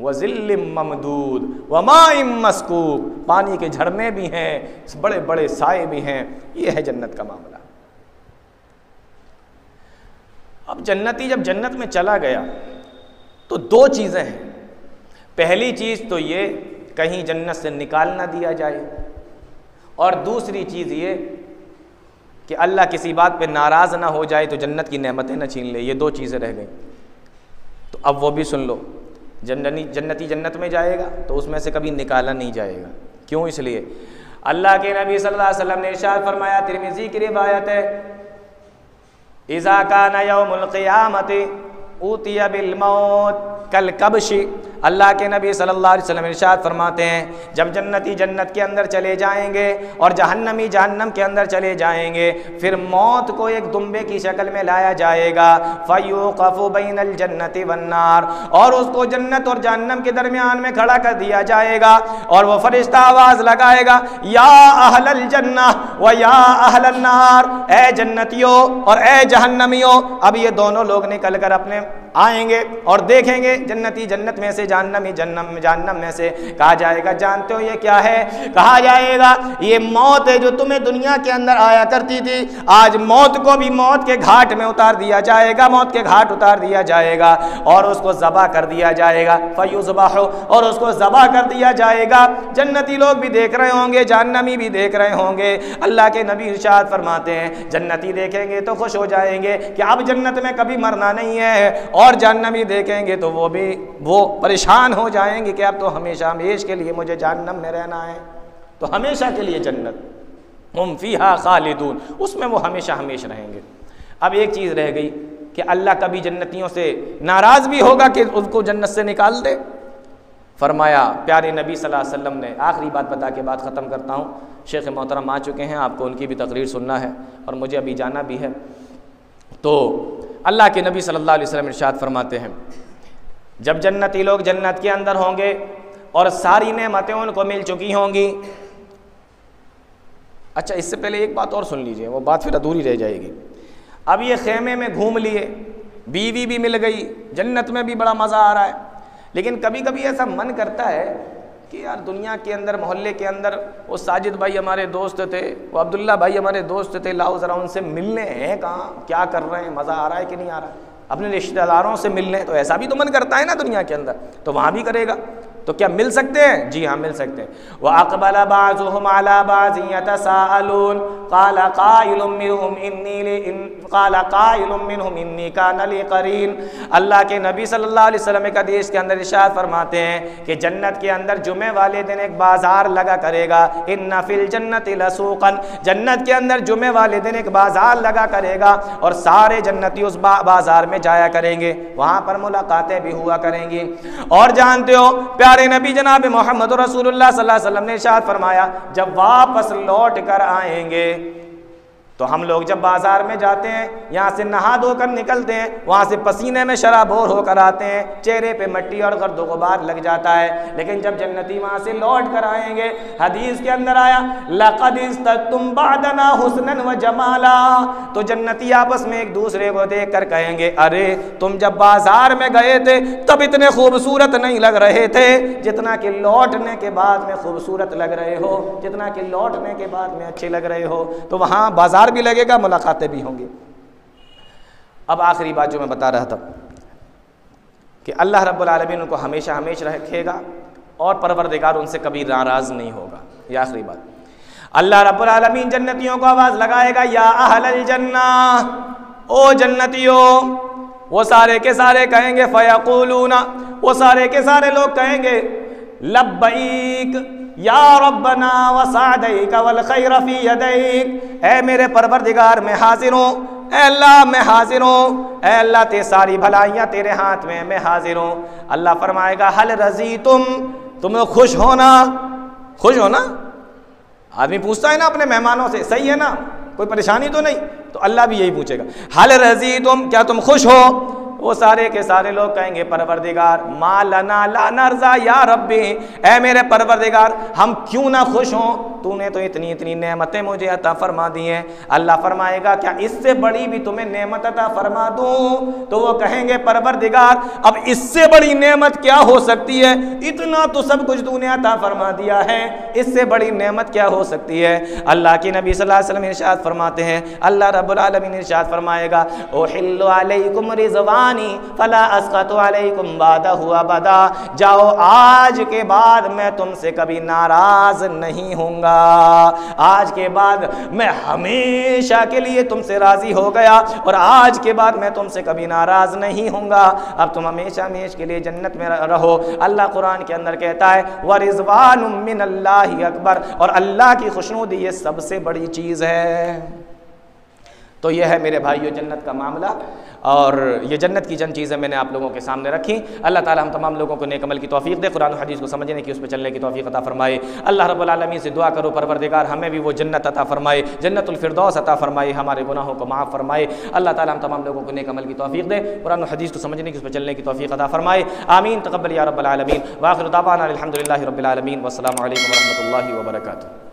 वज़िल्लिम ममदूद वमाइम मस्कूब, पानी के झरने भी हैं, बड़े बड़े साए भी हैं। ये है जन्नत का मामला। अब जन्नती जब जन्नत में चला गया तो 2 चीज़ें हैं। पहली चीज़ तो ये, कहीं जन्नत से निकाल ना दिया जाए, और दूसरी चीज़ ये कि अल्लाह किसी बात पे नाराज़ ना हो जाए तो जन्नत की नेमतें ना छीन ले। ये 2 चीज़ें रह गई। तो अब वो भी सुन लो, जन्नती जन्नत में जाएगा तो उसमें से कभी निकाला नहीं जाएगा। क्यों? इसलिए अल्लाह के नबी सल्लल्लाहु अलैहि वसल्लम ने इरशाद फरमाया, तिरमिज़ी की रिवायत है, इज़ा काना यौमुल क़ियामति ऊतिया बिल मौत कल कबशी। अल्लाह के नबी सल्लल्लाहु अलैहि वसल्लम इरशाद फरमाते हैं, जब जन्नती जन्नत के अंदर चले जाएंगे और जहन्नमी जहन्नम के अंदर चले जाएंगे, फिर मौत को एक दुम्बे की शक्ल में लाया जाएगा। फ़युक़फ़ु बैनल जन्नति वन्नार, और उसको जन्नत और जहन्नम के दरमियान में खड़ा कर दिया जाएगा। और वो फरिश्ता आवाज़ लगाएगा, या अहलल जन्नह व या अहलन नार, ए जन्नतियों और ए जहन्नमियों। अब ये दोनों लोग निकल कर अपने आएंगे और देखेंगे जन्नती जन्नत में से, जहन्नमी जहन्नम में से। कहा जाएगा, जानते हो ये क्या है? कहा जाएगा, ये मौत है जो तुम्हें दुनिया के अंदर आया करती थी। आज मौत को भी मौत के घाट में उतार दिया जाएगा, मौत के घाट उतार दिया जाएगा और उसको ज़बा कर दिया जाएगा। फ़युज़बहु, और उसको ज़बा कर दिया जाएगा। जन्नती लोग भी देख रहे होंगे, जहन्नमी भी देख रहे होंगे। अल्लाह के नबी इरशाद फरमाते हैं, जन्नती देखेंगे तो खुश हो जाएंगे कि अब जन्नत में कभी मरना नहीं है, और जहन्नमी देखेंगे तो वो परेशान हो जाएंगे कि अब तो हमेशा हमेश के लिए मुझे जहन्नम में रहना है। तो हमेशा के लिए जन्नत, हुम फीहा खालिदून, उसमें वो हमेशा हमेश रहेंगे। अब एक चीज़ रह गई कि अल्लाह कभी जन्नतियों से नाराज़ भी होगा कि उसको जन्नत से निकाल दे। फरमाया प्यारे नबी सल्लल्लाहु अलैहि वसल्लम ने, आखिरी बात बता के बात ख़त्म करता हूँ। शेख मोहतरम आ चुके हैं, आपको उनकी भी तकरीर सुनना है और मुझे अभी जाना भी है। तो अल्लाह के नबी सल्लल्लाहु अलैहि वसल्लम इरशाद फरमाते हैं, जब जन्नती लोग जन्नत के अंदर होंगे और सारी नेमतें उनको मिल चुकी होंगी। अच्छा, इससे पहले एक बात और सुन लीजिए, वो बात फिर अधूरी रह जाएगी। अब ये खेमे में घूम लिए, बीवी भी मिल गई, जन्नत में भी बड़ा मज़ा आ रहा है, लेकिन कभी कभी ऐसा मन करता है कि यार दुनिया के अंदर, मोहल्ले के अंदर वो साजिद भाई हमारे दोस्त थे, वो अब्दुल्ला भाई हमारे दोस्त थे, लाओ ज़रा उनसे मिलने हैं, कहाँ क्या कर रहे हैं, मज़ा आ रहा है कि नहीं आ रहा है। अपने रिश्तेदारों से मिलने, तो ऐसा भी तो मन करता है ना दुनिया के अंदर, तो वहाँ भी करेगा। तो क्या मिल सकते हैं? जी हाँ, मिल सकते हैं। व अक़बल बाज़ुहुम अला बाज़िन यतसाअलून क़ाल क़ाइलुम मिनहुम इन्नी कान ली क़रीन। अल्लाह के नबी सल्लल्लाहु अलैहि वसल्लम एक हदीस के अंदर इरशाद फरमाते हैं कि जन्नत के अंदर जुमे वाले दिन एक बाज़ार लगा करेगा। इन्ना फ़िल जन्नति लसूक़न, जन्नत के अंदर जुमे वाले दिन एक बाज़ार लगा करेगा और सारे जन्नती उस बाज़ार में जाया करेंगे, वहाँ पर मुलाकातें भी हुआ करेंगी। और जानते हो प्यारे नबी जनाब मोहम्मद रसूलुल्लाह सल्लल्लाहु अलैहि वसल्लम ने इरशाद फरमाया, जब वापस लौट कर आएंगे तो हम लोग जब बाज़ार में जाते हैं, यहाँ से नहा धोकर निकलते हैं, वहाँ से पसीने में शराबोर होकर आते हैं, चेहरे पे मट्टी और गर्द गुबार लग जाता है। लेकिन जब जन्नती वहाँ से लौट कर आएंगे, हदीस के अंदर आया लक़द इस्ततुम बअदना हुस्नन व जमाला, तो जन्नती आपस में एक दूसरे को देख कर कहेंगे, अरे तुम जब बाज़ार में गए थे तब इतने खूबसूरत नहीं लग रहे थे जितना कि लौटने के बाद में खूबसूरत लग रहे हो, जितना कि लौटने के बाद में अच्छे लग रहे हो। तो वहाँ बाज़ार भी लगेगा, मुलाकातें भी होंगी। अब आखिरी बात जो मैं बता रहा था कि अल्लाह रब्बुल आलमीन उनको हमेशा हमेशा रखेगा और परवरदिगार उनसे कभी नाराज़ नहीं होगा। यह आखिरी बात। अल्लाह रब्बुल आलमीन जन्नतियों को आवाज़ लगाएगा, या अहलल जन्ना, ओ जन्नतियों। वो सारे के सारे कहेंगे, फ़यक़ूलूना, वो सारे के सारे लोग कहेंगे, लब्बैक या रब्बना व सादैक वल खैर फी यदैक, ए मेरे परवरदिगार मैं हाजिर हूँ, ए अल्लाह मैं हाजिर हूँ, ए अल्लाह ते सारी भलाइयाँ तेरे हाथ में, मैं हाजिर हूँ। अल्लाह फरमाएगा, हल रज़ी तुम्हें खुश होना, खुश हो ना। आदमी पूछता है ना अपने मेहमानों से, सही है ना, कोई परेशानी तो नहीं, तो अल्लाह भी यही पूछेगा, हल रज़ी क्या तुम खुश हो। वो सारे के सारे लोग कहेंगे, परवरदिगार मा लना ला नरज़ा या रब्बी, ए मेरे परवरदिगार हम क्यों ना खुश हों, तूने तो इतनी इतनी नेमतें मुझे अता फरमा दी हैं। अल्लाह फरमाएगा, क्या इससे बड़ी भी तुम्हें नेमत अता फरमा दूं। तो वो कहेंगे, परवरदिगार अब इससे बड़ी नेमत क्या हो सकती है, इतना तो सब कुछ तूने अता फरमा दिया है, इससे बड़ी नेमत क्या हो सकती है। अल्लाह के नबी सल्लल्लाहु अलैहि वसल्लम इरशाद फरमाते हैं, अल्लाह रब्बुल आलमीन इरशाद फरमाएगा, उहिल्लु अलैकुम रिज़वानी फला अस्क़तु अलैकुम बादहु अबदा, जाओ आज के बाद मैं तुमसे कभी नाराज नहीं हूँगा, आज के बाद मैं हमेशा के लिए तुमसे राजी हो गया और आज के बाद मैं तुमसे कभी नाराज नहीं हूँगा, अब तुम हमेशा हमेशा के लिए जन्नत में रहो। अल्लाह कुरान के अंदर कहता है, व रिज़वानुम मिनल्लाहि अकबर, और अल्लाह की खुशनुदी ये सबसे बड़ी चीज़ है। तो यह है मेरे भाइयों जन्नत का मामला, और ये जन्नत की चंद चीज़ें मैंने आप लोगों के सामने रखी। अल्लाह ताला हम तमाम लोगों को नेक अमल की तौफीक दे, कुरान और हदीस को समझने की, उस पर चलने की तौफीक अता फरमाए। अल्लाह रब्बुल आलमीन से दुआ करो, परवरदिगार हमें भी वो जन्नत अता फरमाए, जन्नतुल फिरदौस अता फरमाए, हमारे गुनाहों को माफ़ फरमाए। अल्लाह ताला हम तमाम लोगों को नेक अमल की तौफीक दे, कुरान और हदीस को समझने की, उस पर चलने की तौफीक अता फरमाए। आमीन तक़ब्बल या रब्बल आलमीन। व आखिरु दावाना अल्हम्दुलिल्लाहि रब्बिल आलमीन। वस्सलामु अलैकुम व रहमतुल्लाहि व बरकातुहू।